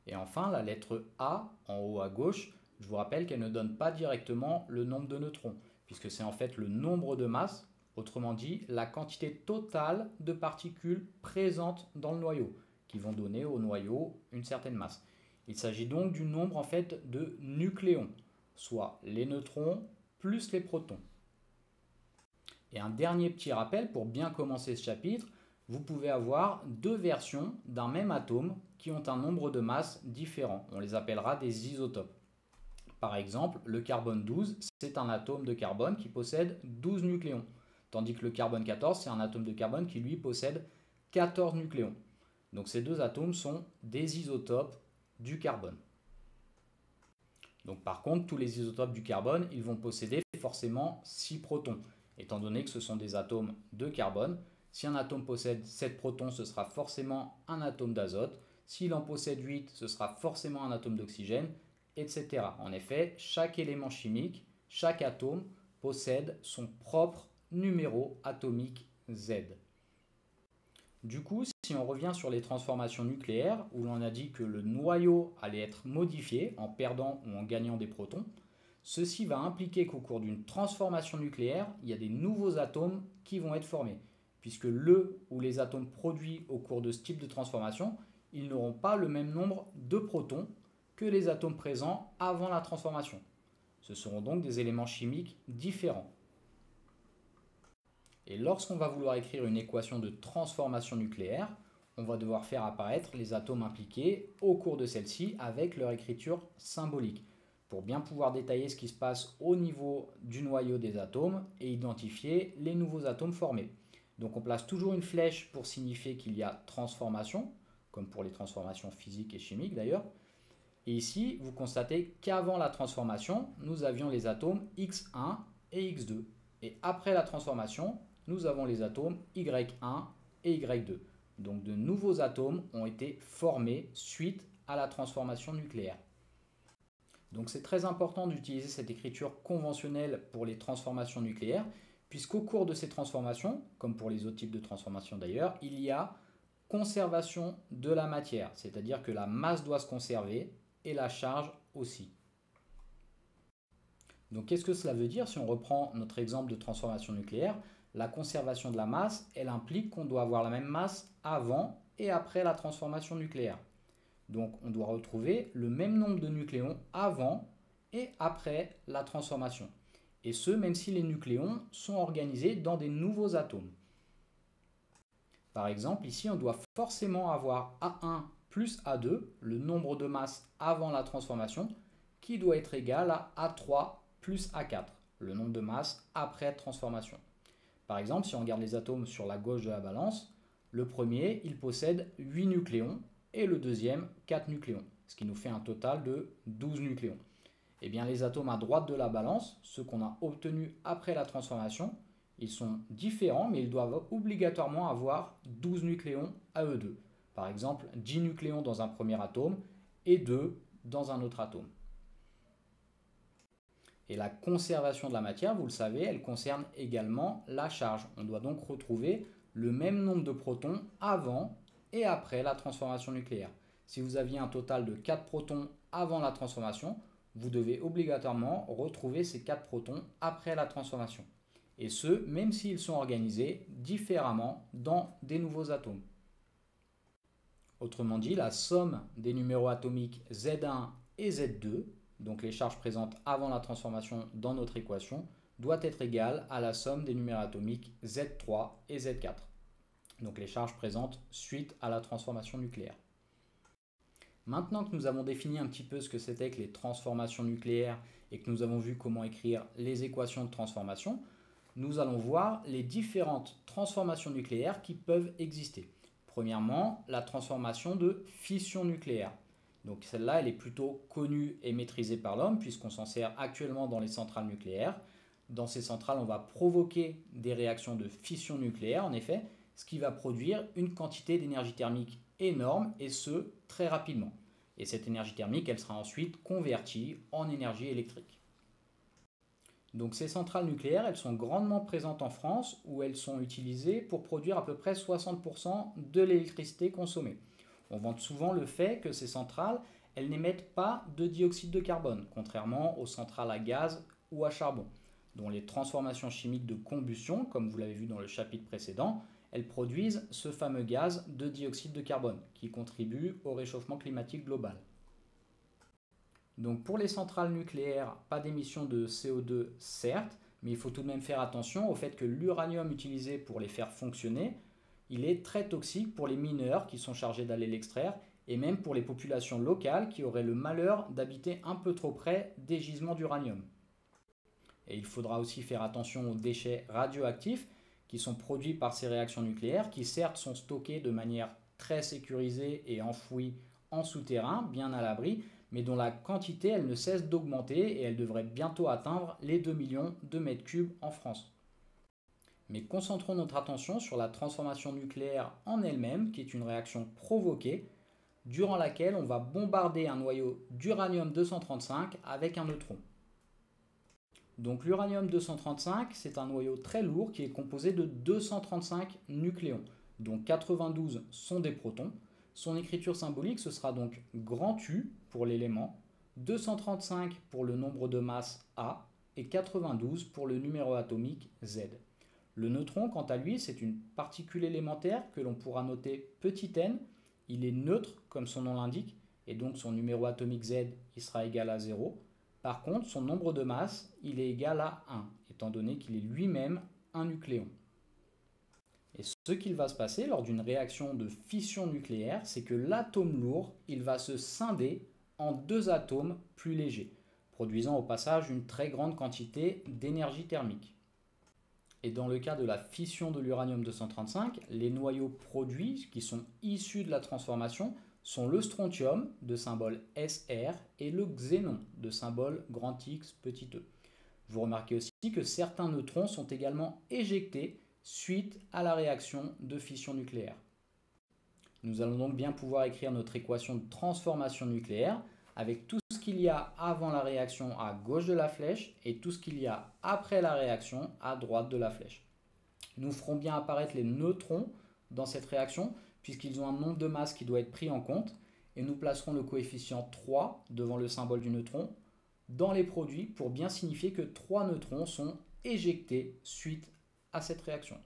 Et enfin, la lettre A, en haut à gauche, je vous rappelle qu'elle ne donne pas directement le nombre de neutrons, puisque c'est en fait le nombre de masses, autrement dit la quantité totale de particules présentes dans le noyau, qui vont donner au noyau une certaine masse. Il s'agit donc du nombre en fait de nucléons, soit les neutrons plus les protons. Et un dernier petit rappel pour bien commencer ce chapitre, vous pouvez avoir deux versions d'un même atome qui ont un nombre de masses différent. On les appellera des isotopes. Par exemple, le carbone 12, c'est un atome de carbone qui possède 12 nucléons, tandis que le carbone 14, c'est un atome de carbone qui lui possède 14 nucléons. Donc ces deux atomes sont des isotopes du carbone. Donc par contre, tous les isotopes du carbone, ils vont posséder forcément 6 protons, étant donné que ce sont des atomes de carbone. Si un atome possède 7 protons, ce sera forcément un atome d'azote. S'il en possède 8, ce sera forcément un atome d'oxygène, etc. En effet, chaque élément chimique, chaque atome possède son propre numéro atomique Z. Du coup, si on revient sur les transformations nucléaires, où l'on a dit que le noyau allait être modifié en perdant ou en gagnant des protons, ceci va impliquer qu'au cours d'une transformation nucléaire, il y a des nouveaux atomes qui vont être formés, puisque le ou les atomes produits au cours de ce type de transformation, ils n'auront pas le même nombre de protons que les atomes présents avant la transformation. Ce seront donc des éléments chimiques différents. Et lorsqu'on va vouloir écrire une équation de transformation nucléaire, on va devoir faire apparaître les atomes impliqués au cours de celle-ci avec leur écriture symbolique, pour bien pouvoir détailler ce qui se passe au niveau du noyau des atomes et identifier les nouveaux atomes formés. Donc on place toujours une flèche pour signifier qu'il y a transformation, comme pour les transformations physiques et chimiques d'ailleurs. Et ici, vous constatez qu'avant la transformation, nous avions les atomes X1 et X2. Et après la transformation, nous avons les atomes Y1 et Y2. Donc de nouveaux atomes ont été formés suite à la transformation nucléaire. Donc c'est très important d'utiliser cette écriture conventionnelle pour les transformations nucléaires, puisqu'au cours de ces transformations, comme pour les autres types de transformations d'ailleurs, il y a conservation de la matière, c'est-à-dire que la masse doit se conserver et la charge aussi. Donc qu'est-ce que cela veut dire si on reprend notre exemple de transformation nucléaire? La conservation de la masse, elle implique qu'on doit avoir la même masse avant et après la transformation nucléaire. Donc on doit retrouver le même nombre de nucléons avant et après la transformation. Et ce, même si les nucléons sont organisés dans des nouveaux atomes. Par exemple, ici, on doit forcément avoir A1 plus A2, le nombre de masses avant la transformation, qui doit être égal à A3 plus A4, le nombre de masses après transformation. Par exemple, si on regarde les atomes sur la gauche de la balance, le premier, il possède 8 nucléons et le deuxième, 4 nucléons, ce qui nous fait un total de 12 nucléons. Eh bien, les atomes à droite de la balance, ceux qu'on a obtenus après la transformation, ils sont différents, mais ils doivent obligatoirement avoir 12 nucléons à eux deux. Par exemple, 10 nucléons dans un premier atome et 2 dans un autre atome. Et la conservation de la matière, vous le savez, elle concerne également la charge. On doit donc retrouver le même nombre de protons avant et après la transformation nucléaire. Si vous aviez un total de 4 protons avant la transformation, vous devez obligatoirement retrouver ces 4 protons après la transformation. Et ce, même s'ils sont organisés différemment dans des nouveaux atomes. Autrement dit, la somme des numéros atomiques Z1 et Z2, donc les charges présentes avant la transformation dans notre équation, doit être égale à la somme des numéros atomiques Z3 et Z4, donc les charges présentes suite à la transformation nucléaire. Maintenant que nous avons défini un petit peu ce que c'était que les transformations nucléaires et que nous avons vu comment écrire les équations de transformation, nous allons voir les différentes transformations nucléaires qui peuvent exister. Premièrement, la transformation de fission nucléaire. Donc celle-là, elle est plutôt connue et maîtrisée par l'homme puisqu'on s'en sert actuellement dans les centrales nucléaires. Dans ces centrales, on va provoquer des réactions de fission nucléaire, en effet, ce qui va produire une quantité d'énergie thermique énorme et ce, très rapidement. Et cette énergie thermique, elle sera ensuite convertie en énergie électrique. Donc ces centrales nucléaires, elles sont grandement présentes en France où elles sont utilisées pour produire à peu près 60% de l'électricité consommée. On vante souvent le fait que ces centrales, elles n'émettent pas de dioxyde de carbone, contrairement aux centrales à gaz ou à charbon, dont les transformations chimiques de combustion, comme vous l'avez vu dans le chapitre précédent, elles produisent ce fameux gaz de dioxyde de carbone qui contribue au réchauffement climatique global. Donc pour les centrales nucléaires, pas d'émission de CO2 certes, mais il faut tout de même faire attention au fait que l'uranium utilisé pour les faire fonctionner, il est très toxique pour les mineurs qui sont chargés d'aller l'extraire et même pour les populations locales qui auraient le malheur d'habiter un peu trop près des gisements d'uranium. Et il faudra aussi faire attention aux déchets radioactifs qui sont produits par ces réactions nucléaires, qui certes sont stockés de manière très sécurisée et enfouis en souterrain, bien à l'abri, mais dont la quantité elle ne cesse d'augmenter et elle devrait bientôt atteindre les 2 millions de mètres cubes en France. Mais concentrons notre attention sur la transformation nucléaire en elle-même, qui est une réaction provoquée, durant laquelle on va bombarder un noyau d'uranium-235 avec un neutron. Donc l'uranium-235, c'est un noyau très lourd qui est composé de 235 nucléons, dont 92 sont des protons. Son écriture symbolique, ce sera donc grand U pour l'élément, 235 pour le nombre de masse A et 92 pour le numéro atomique Z. Le neutron, quant à lui, c'est une particule élémentaire que l'on pourra noter petit n. Il est neutre, comme son nom l'indique, et donc son numéro atomique Z il sera égal à 0. Par contre, son nombre de masse, il est égal à 1, étant donné qu'il est lui-même un nucléon. Et ce qu'il va se passer lors d'une réaction de fission nucléaire, c'est que l'atome lourd, il va se scinder en deux atomes plus légers, produisant au passage une très grande quantité d'énergie thermique. Et dans le cas de la fission de l'uranium-235, les noyaux produits, qui sont issus de la transformation, sont le strontium, de symbole Sr, et le xénon, de symbole grand X petit e. Vous remarquez aussi que certains neutrons sont également éjectés suite à la réaction de fission nucléaire. Nous allons donc bien pouvoir écrire notre équation de transformation nucléaire avec tout ce qu'il y a avant la réaction à gauche de la flèche et tout ce qu'il y a après la réaction à droite de la flèche. Nous ferons bien apparaître les neutrons dans cette réaction puisqu'ils ont un nombre de masse qui doit être pris en compte et nous placerons le coefficient 3 devant le symbole du neutron dans les produits pour bien signifier que 3 neutrons sont éjectés suite à cette réaction.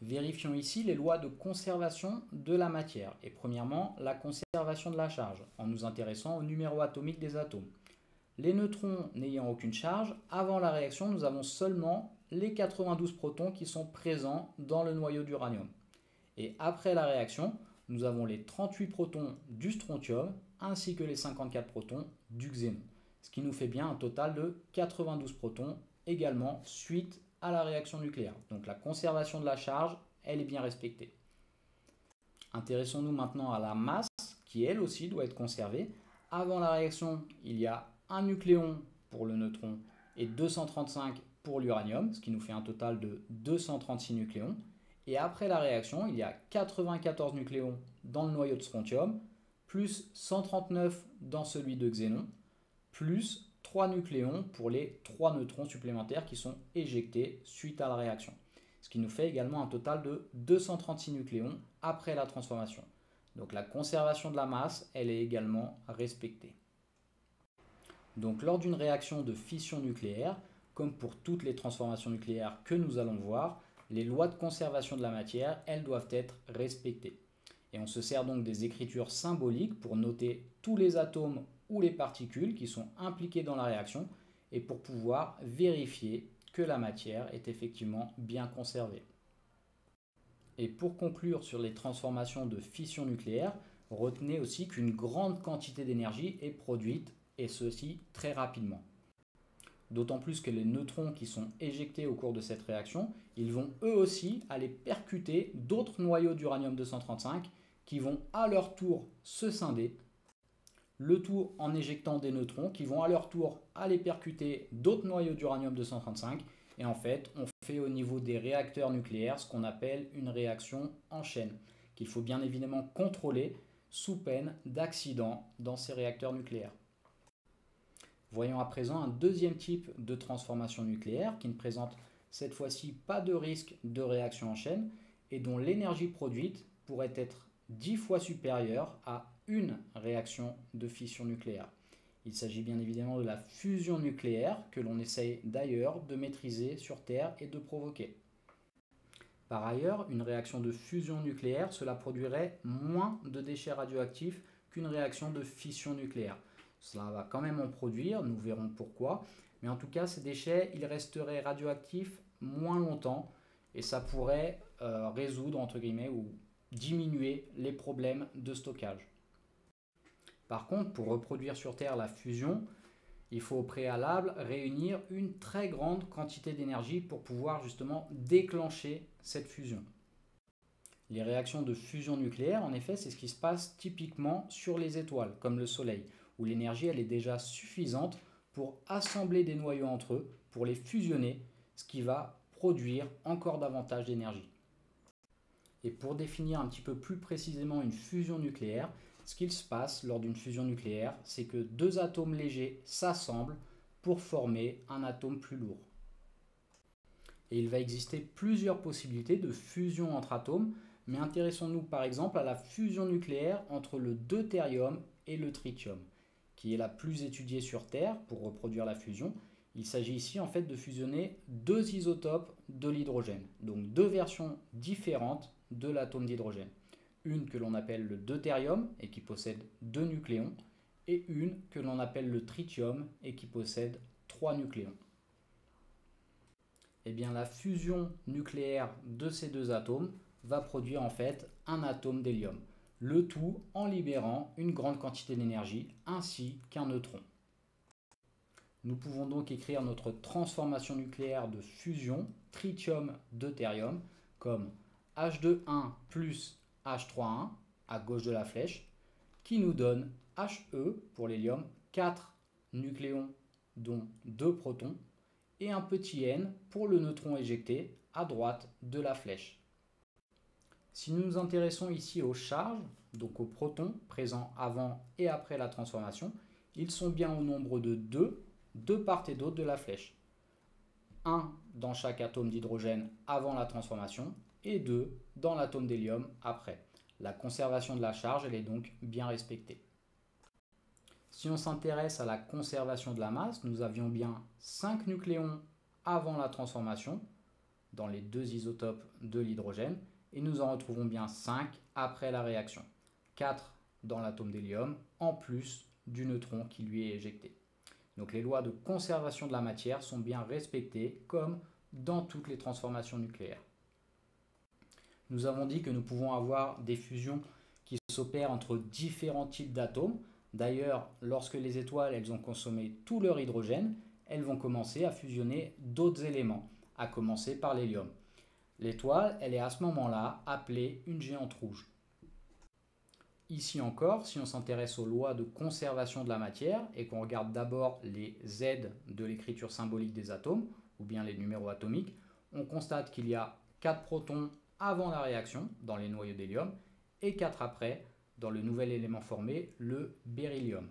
Vérifions ici les lois de conservation de la matière et premièrement la conservation de la charge en nous intéressant au numéro atomique des atomes. Les neutrons n'ayant aucune charge, avant la réaction nous avons seulement les 92 protons qui sont présents dans le noyau d'uranium. Et après la réaction, nous avons les 38 protons du strontium ainsi que les 54 protons du xénon, ce qui nous fait bien un total de 92 protons également suite à la réaction nucléaire. Donc la conservation de la charge, elle est bien respectée. Intéressons-nous maintenant à la masse qui elle aussi doit être conservée. Avant la réaction, il y a un nucléon pour le neutron et 235 pour l'uranium, ce qui nous fait un total de 236 nucléons. Et après la réaction, il y a 94 nucléons dans le noyau de strontium, plus 139 dans celui de xénon, plus 3 nucléons pour les 3 neutrons supplémentaires qui sont éjectés suite à la réaction. Ce qui nous fait également un total de 236 nucléons après la transformation. Donc la conservation de la masse, elle est également respectée. Donc lors d'une réaction de fission nucléaire, comme pour toutes les transformations nucléaires que nous allons voir, les lois de conservation de la matière, elles doivent être respectées. Et on se sert donc des écritures symboliques pour noter tous les atomes ou les particules qui sont impliquées dans la réaction et pour pouvoir vérifier que la matière est effectivement bien conservée. Et pour conclure sur les transformations de fission nucléaire, retenez aussi qu'une grande quantité d'énergie est produite et ceci très rapidement. D'autant plus que les neutrons qui sont éjectés au cours de cette réaction, ils vont eux aussi aller percuter d'autres noyaux d'uranium-235 qui vont à leur tour se scinder, le tout en éjectant des neutrons qui vont à leur tour aller percuter d'autres noyaux d'uranium-235. Et en fait, on fait au niveau des réacteurs nucléaires ce qu'on appelle une réaction en chaîne, qu'il faut bien évidemment contrôler sous peine d'accident dans ces réacteurs nucléaires. Voyons à présent un deuxième type de transformation nucléaire qui ne présente cette fois-ci pas de risque de réaction en chaîne et dont l'énergie produite pourrait être 10 fois supérieure à une réaction de fission nucléaire. Il s'agit bien évidemment de la fusion nucléaire que l'on essaye d'ailleurs de maîtriser sur Terre et de provoquer. Par ailleurs, une réaction de fusion nucléaire, cela produirait moins de déchets radioactifs qu'une réaction de fission nucléaire. Cela va quand même en produire, nous verrons pourquoi, mais en tout cas ces déchets, ils resteraient radioactifs moins longtemps et ça pourrait résoudre entre guillemets ou diminuer les problèmes de stockage. Par contre, pour reproduire sur Terre la fusion, il faut au préalable réunir une très grande quantité d'énergie pour pouvoir justement déclencher cette fusion. Les réactions de fusion nucléaire, en effet, c'est ce qui se passe typiquement sur les étoiles, comme le Soleil, où l'énergie elle est déjà suffisante pour assembler des noyaux entre eux, pour les fusionner, ce qui va produire encore davantage d'énergie. Et pour définir un petit peu plus précisément une fusion nucléaire, ce qu'il se passe lors d'une fusion nucléaire, c'est que deux atomes légers s'assemblent pour former un atome plus lourd. Et il va exister plusieurs possibilités de fusion entre atomes, mais intéressons-nous par exemple à la fusion nucléaire entre le deutérium et le tritium, qui est la plus étudiée sur Terre pour reproduire la fusion. Il s'agit ici en fait de fusionner deux isotopes de l'hydrogène, donc deux versions différentes de l'atome d'hydrogène. Une que l'on appelle le deutérium et qui possède 2 nucléons, et une que l'on appelle le tritium et qui possède 3 nucléons. Et bien la fusion nucléaire de ces deux atomes va produire en fait un atome d'hélium, le tout en libérant une grande quantité d'énergie ainsi qu'un neutron. Nous pouvons donc écrire notre transformation nucléaire de fusion tritium-deutérium comme H2 plus H3 à gauche de la flèche, qui nous donne He pour l'hélium, 4 nucléons dont 2 protons, et un petit n pour le neutron éjecté à droite de la flèche. Si nous nous intéressons ici aux charges, donc aux protons présents avant et après la transformation, ils sont bien au nombre de 2 de part et d'autre de la flèche. 1 dans chaque atome d'hydrogène avant la transformation et 2 dans l'atome d'hélium après. La conservation de la charge, elle est donc bien respectée. Si on s'intéresse à la conservation de la masse, nous avions bien 5 nucléons avant la transformation dans les deux isotopes de l'hydrogène et nous en retrouvons bien 5 après la réaction. 4 dans l'atome d'hélium en plus du neutron qui lui est éjecté. Donc les lois de conservation de la matière sont bien respectées comme dans toutes les transformations nucléaires. Nous avons dit que nous pouvons avoir des fusions qui s'opèrent entre différents types d'atomes. D'ailleurs, lorsque les étoiles elles ont consommé tout leur hydrogène, elles vont commencer à fusionner d'autres éléments à commencer par l'hélium. L'étoile, elle est à ce moment-là appelée une géante rouge. Ici encore, si on s'intéresse aux lois de conservation de la matière et qu'on regarde d'abord les Z de l'écriture symbolique des atomes, ou bien les numéros atomiques, on constate qu'il y a 4 protons avant la réaction dans les noyaux d'hélium et 4 après dans le nouvel élément formé, le beryllium.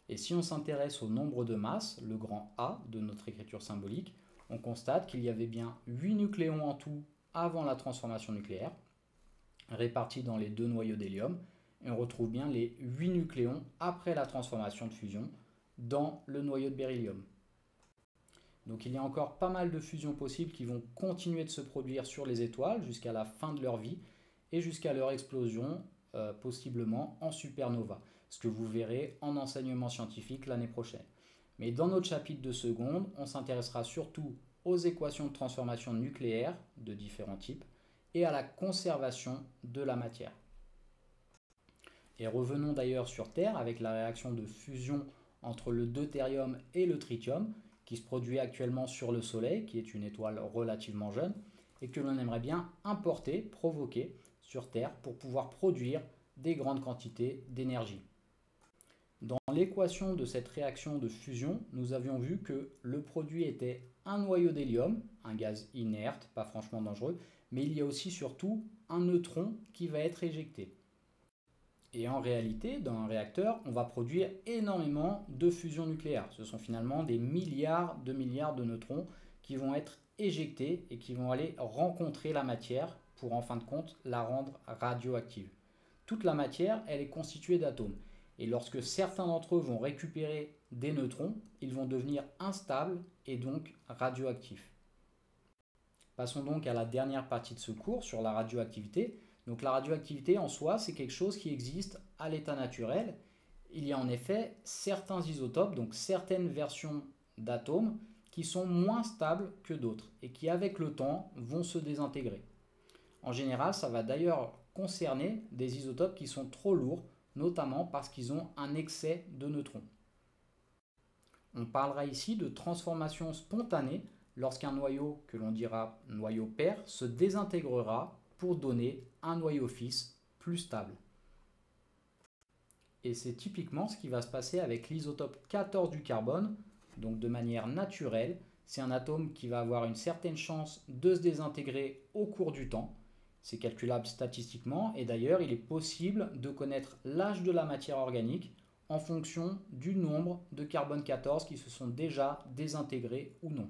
Et si on s'intéresse au nombre de masses, le grand A de notre écriture symbolique, on constate qu'il y avait bien 8 nucléons en tout avant la transformation nucléaire, répartis dans les deux noyaux d'hélium, et on retrouve bien les 8 nucléons après la transformation de fusion dans le noyau de beryllium. Donc il y a encore pas mal de fusions possibles qui vont continuer de se produire sur les étoiles jusqu'à la fin de leur vie et jusqu'à leur explosion, possiblement en supernova, ce que vous verrez en enseignement scientifique l'année prochaine. Mais dans notre chapitre de seconde, on s'intéressera surtout aux équations de transformation nucléaire de différents types et à la conservation de la matière. Et revenons d'ailleurs sur Terre avec la réaction de fusion entre le deutérium et le tritium qui se produit actuellement sur le Soleil, qui est une étoile relativement jeune, et que l'on aimerait bien importer, provoquer sur Terre pour pouvoir produire des grandes quantités d'énergie. Dans l'équation de cette réaction de fusion, nous avions vu que le produit était un noyau d'hélium, un gaz inerte, pas franchement dangereux, mais il y a aussi surtout un neutron qui va être éjecté. Et en réalité, dans un réacteur, on va produire énormément de fusion nucléaire. Ce sont finalement des milliards de neutrons qui vont être éjectés et qui vont aller rencontrer la matière pour en fin de compte la rendre radioactive. Toute la matière, elle est constituée d'atomes. Et lorsque certains d'entre eux vont récupérer des neutrons, ils vont devenir instables et donc radioactifs. Passons donc à la dernière partie de ce cours sur la radioactivité. Donc la radioactivité en soi, c'est quelque chose qui existe à l'état naturel. Il y a en effet certains isotopes, donc certaines versions d'atomes, qui sont moins stables que d'autres et qui avec le temps vont se désintégrer. En général, ça va d'ailleurs concerner des isotopes qui sont trop lourds, notamment parce qu'ils ont un excès de neutrons. On parlera ici de transformation spontanée lorsqu'un noyau, que l'on dira noyau père, se désintégrera pour donner un noyau fils plus stable. Et c'est typiquement ce qui va se passer avec l'isotope 14 du carbone, donc de manière naturelle. C'est un atome qui va avoir une certaine chance de se désintégrer au cours du temps. C'est calculable statistiquement et d'ailleurs il est possible de connaître l'âge de la matière organique en fonction du nombre de carbone 14 qui se sont déjà désintégrés ou non.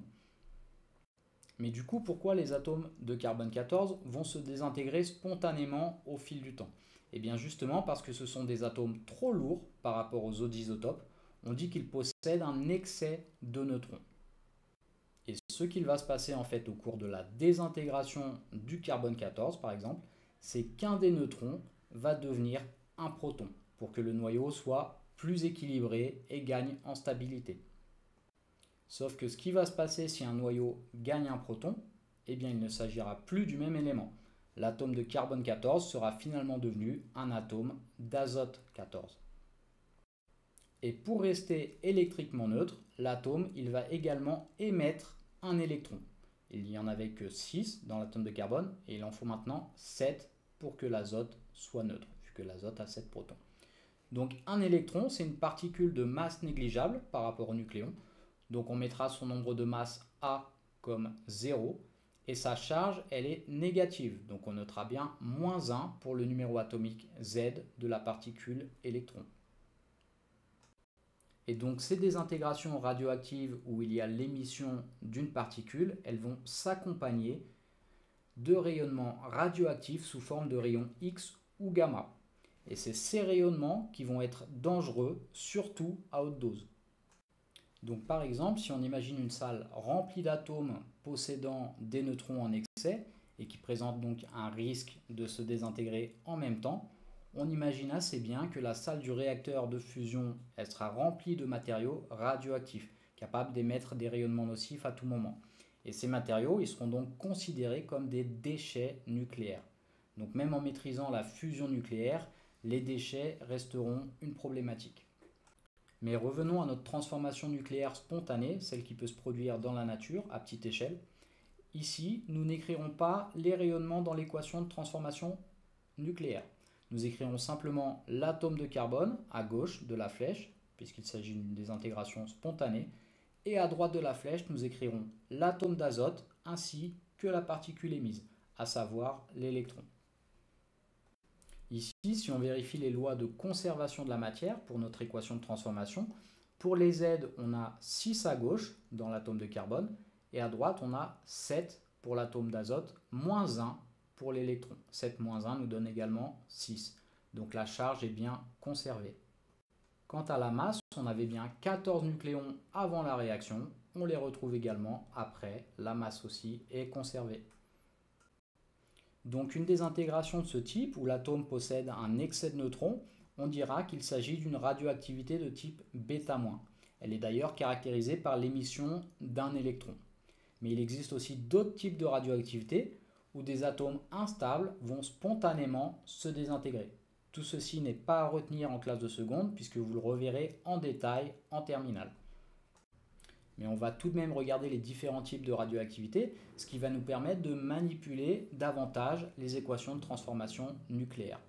Mais du coup, pourquoi les atomes de carbone 14 vont se désintégrer spontanément au fil du temps? Eh bien justement parce que ce sont des atomes trop lourds par rapport aux autres isotopes. On dit qu'ils possèdent un excès de neutrons. Et ce qu'il va se passer en fait au cours de la désintégration du carbone 14 par exemple, c'est qu'un des neutrons va devenir un proton pour que le noyau soit plus équilibré et gagne en stabilité. Sauf que ce qui va se passer si un noyau gagne un proton, eh bien il ne s'agira plus du même élément. L'atome de carbone 14 sera finalement devenu un atome d'azote 14. Et pour rester électriquement neutre, l'atome il va également émettre un électron. Il n'y en avait que 6 dans l'atome de carbone et il en faut maintenant 7 pour que l'azote soit neutre, vu que l'azote a 7 protons. Donc un électron, c'est une particule de masse négligeable par rapport au nucléon. Donc on mettra son nombre de masse A comme 0 et sa charge elle est négative. Donc on notera bien moins 1 pour le numéro atomique Z de la particule électron. Et donc ces désintégrations radioactives où il y a l'émission d'une particule, elles vont s'accompagner de rayonnements radioactifs sous forme de rayons X ou gamma. Et c'est ces rayonnements qui vont être dangereux, surtout à haute dose. Donc par exemple, si on imagine une salle remplie d'atomes possédant des neutrons en excès et qui présentent donc un risque de se désintégrer en même temps, on imagine assez bien que la salle du réacteur de fusion elle sera remplie de matériaux radioactifs, capables d'émettre des rayonnements nocifs à tout moment. Et ces matériaux ils seront donc considérés comme des déchets nucléaires. Donc même en maîtrisant la fusion nucléaire, les déchets resteront une problématique. Mais revenons à notre transformation nucléaire spontanée, celle qui peut se produire dans la nature à petite échelle. Ici, nous n'écrirons pas les rayonnements dans l'équation de transformation nucléaire. Nous écrirons simplement l'atome de carbone à gauche de la flèche, puisqu'il s'agit d'une désintégration spontanée, et à droite de la flèche, nous écrirons l'atome d'azote ainsi que la particule émise, à savoir l'électron. Ici, si on vérifie les lois de conservation de la matière pour notre équation de transformation, pour les Z, on a 6 à gauche dans l'atome de carbone, et à droite, on a 7 pour l'atome d'azote, moins 1 pour l'électron. 7 moins 1 nous donne également 6. Donc la charge est bien conservée. Quant à la masse, on avait bien 14 nucléons avant la réaction. On les retrouve également après. La masse aussi est conservée. Donc une désintégration de ce type, où l'atome possède un excès de neutrons, on dira qu'il s'agit d'une radioactivité de type β-. Elle est d'ailleurs caractérisée par l'émission d'un électron. Mais il existe aussi d'autres types de radioactivité où des atomes instables vont spontanément se désintégrer. Tout ceci n'est pas à retenir en classe de seconde puisque vous le reverrez en détail en terminale. Mais on va tout de même regarder les différents types de radioactivité, ce qui va nous permettre de manipuler davantage les équations de transformation nucléaire.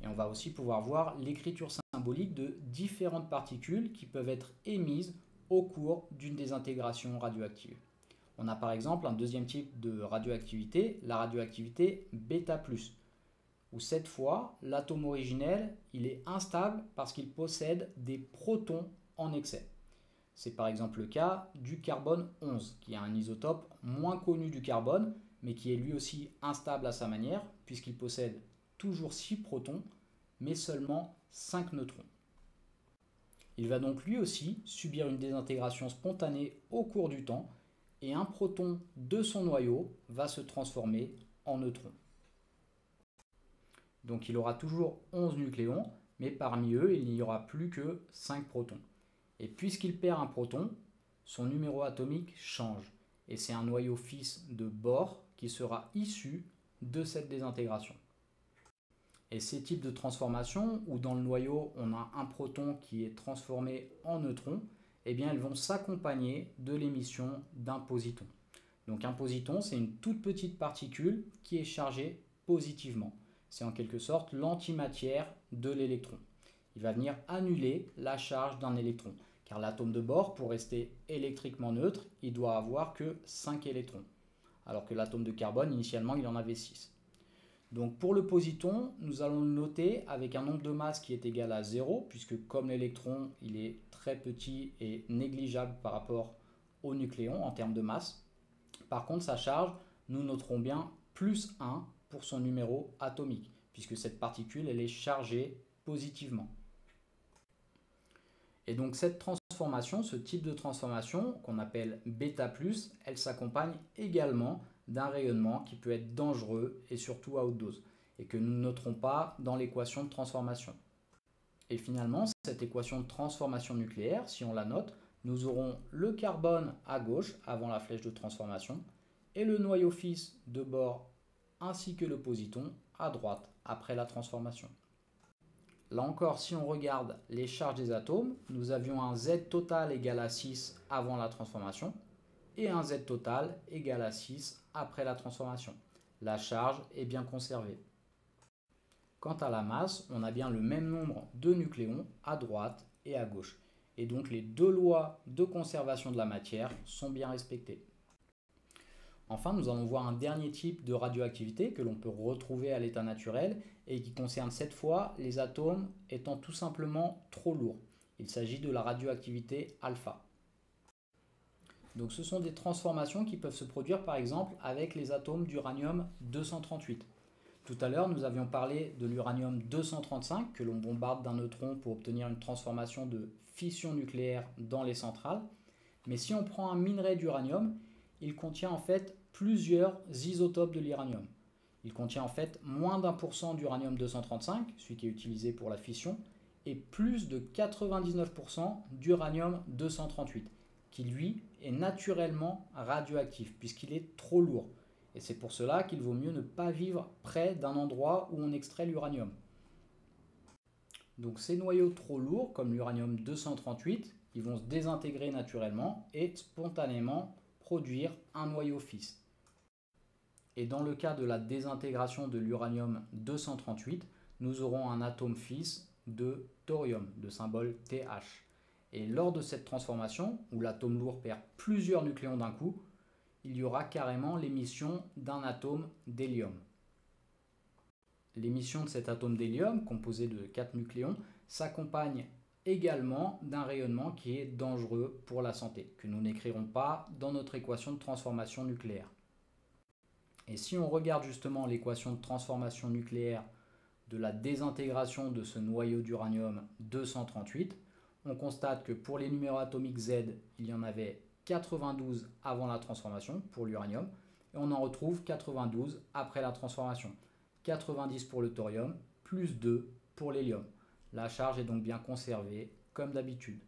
Et on va aussi pouvoir voir l'écriture symbolique de différentes particules qui peuvent être émises au cours d'une désintégration radioactive. On a par exemple un deuxième type de radioactivité, la radioactivité β+, où cette fois, l'atome originel, il est instable parce qu'il possède des protons en excès. C'est par exemple le cas du carbone 11, qui a un isotope moins connu du carbone, mais qui est lui aussi instable à sa manière, puisqu'il possède toujours 6 protons, mais seulement 5 neutrons. Il va donc lui aussi subir une désintégration spontanée au cours du temps, et un proton de son noyau va se transformer en neutron. Donc il aura toujours 11 nucléons, mais parmi eux, il n'y aura plus que 5 protons. Et puisqu'il perd un proton, son numéro atomique change. Et c'est un noyau fils de Bohr qui sera issu de cette désintégration. Et ces types de transformations, où dans le noyau on a un proton qui est transformé en neutron, eh bien elles vont s'accompagner de l'émission d'un positon. Donc un positon, c'est une toute petite particule qui est chargée positivement. C'est en quelque sorte l'antimatière de l'électron. Il va venir annuler la charge d'un électron, car l'atome de Bohr, pour rester électriquement neutre, il doit avoir que 5 électrons, alors que l'atome de carbone, initialement, il en avait 6. Donc pour le positon, nous allons le noter avec un nombre de masse qui est égal à 0, puisque comme l'électron, il est très petit et négligeable par rapport au nucléon en termes de masse. Par contre, sa charge, nous noterons bien plus 1 pour son numéro atomique, puisque cette particule, elle est chargée positivement. Et donc cette transformation, ce type de transformation qu'on appelle β+, elle s'accompagne également d'un rayonnement qui peut être dangereux et surtout à haute dose, et que nous ne noterons pas dans l'équation de transformation. Et finalement, cette équation de transformation nucléaire, si on la note, nous aurons le carbone à gauche avant la flèche de transformation, et le noyau fils de Bohr ainsi que le positon à droite après la transformation. Là encore, si on regarde les charges des atomes, nous avions un Z total égal à 6 avant la transformation et un Z total égal à 6 après la transformation. La charge est bien conservée. Quant à la masse, on a bien le même nombre de nucléons à droite et à gauche. Et donc les deux lois de conservation de la matière sont bien respectées. Enfin, nous allons voir un dernier type de radioactivité que l'on peut retrouver à l'état naturel et qui concerne cette fois les atomes étant tout simplement trop lourds. Il s'agit de la radioactivité alpha. Donc ce sont des transformations qui peuvent se produire par exemple avec les atomes d'uranium 238. Tout à l'heure, nous avions parlé de l'uranium 235 que l'on bombarde d'un neutron pour obtenir une transformation de fission nucléaire dans les centrales. Mais si on prend un minerai d'uranium, il contient en fait plusieurs isotopes de l'uranium. Il contient en fait moins d'1% d'uranium 235, celui qui est utilisé pour la fission, et plus de 99% d'uranium 238, qui lui est naturellement radioactif puisqu'il est trop lourd. Et c'est pour cela qu'il vaut mieux ne pas vivre près d'un endroit où on extrait l'uranium. Donc ces noyaux trop lourds, comme l'uranium-238, ils vont se désintégrer naturellement et spontanément produire un noyau fils. Et dans le cas de la désintégration de l'uranium-238, nous aurons un atome fils de thorium, de symbole TH. Et lors de cette transformation, où l'atome lourd perd plusieurs nucléons d'un coup, il y aura carrément l'émission d'un atome d'hélium. L'émission de cet atome d'hélium, composé de 4 nucléons, s'accompagne également d'un rayonnement qui est dangereux pour la santé, que nous n'écrirons pas dans notre équation de transformation nucléaire. Et si on regarde justement l'équation de transformation nucléaire de la désintégration de ce noyau d'uranium 238, on constate que pour les numéros atomiques Z, il y en avait 92 avant la transformation pour l'uranium, et on en retrouve 92 après la transformation. 90 pour le thorium, plus 2 pour l'hélium. La charge est donc bien conservée comme d'habitude.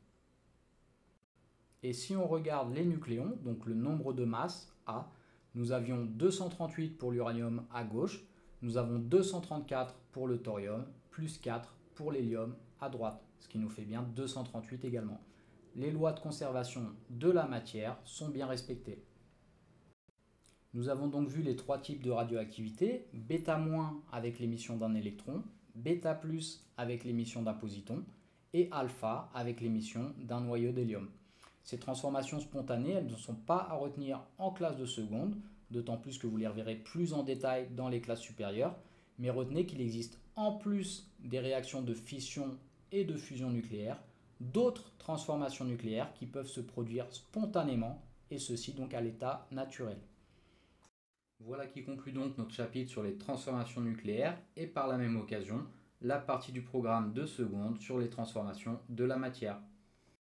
Et si on regarde les nucléons, donc le nombre de masses, A, nous avions 238 pour l'uranium à gauche, nous avons 234 pour le thorium, plus 4 pour l'hélium à droite, ce qui nous fait bien 238 également. Les lois de conservation de la matière sont bien respectées. Nous avons donc vu les 3 types de radioactivité, β- avec l'émission d'un électron, β+ avec l'émission d'un positon, et alpha avec l'émission d'un noyau d'hélium. Ces transformations spontanées, elles ne sont pas à retenir en classe de seconde, d'autant plus que vous les reverrez plus en détail dans les classes supérieures, mais retenez qu'il existe en plus des réactions de fission et de fusion nucléaire, d'autres transformations nucléaires qui peuvent se produire spontanément, et ceci donc à l'état naturel. Voilà qui conclut donc notre chapitre sur les transformations nucléaires et par la même occasion la partie du programme de seconde sur les transformations de la matière.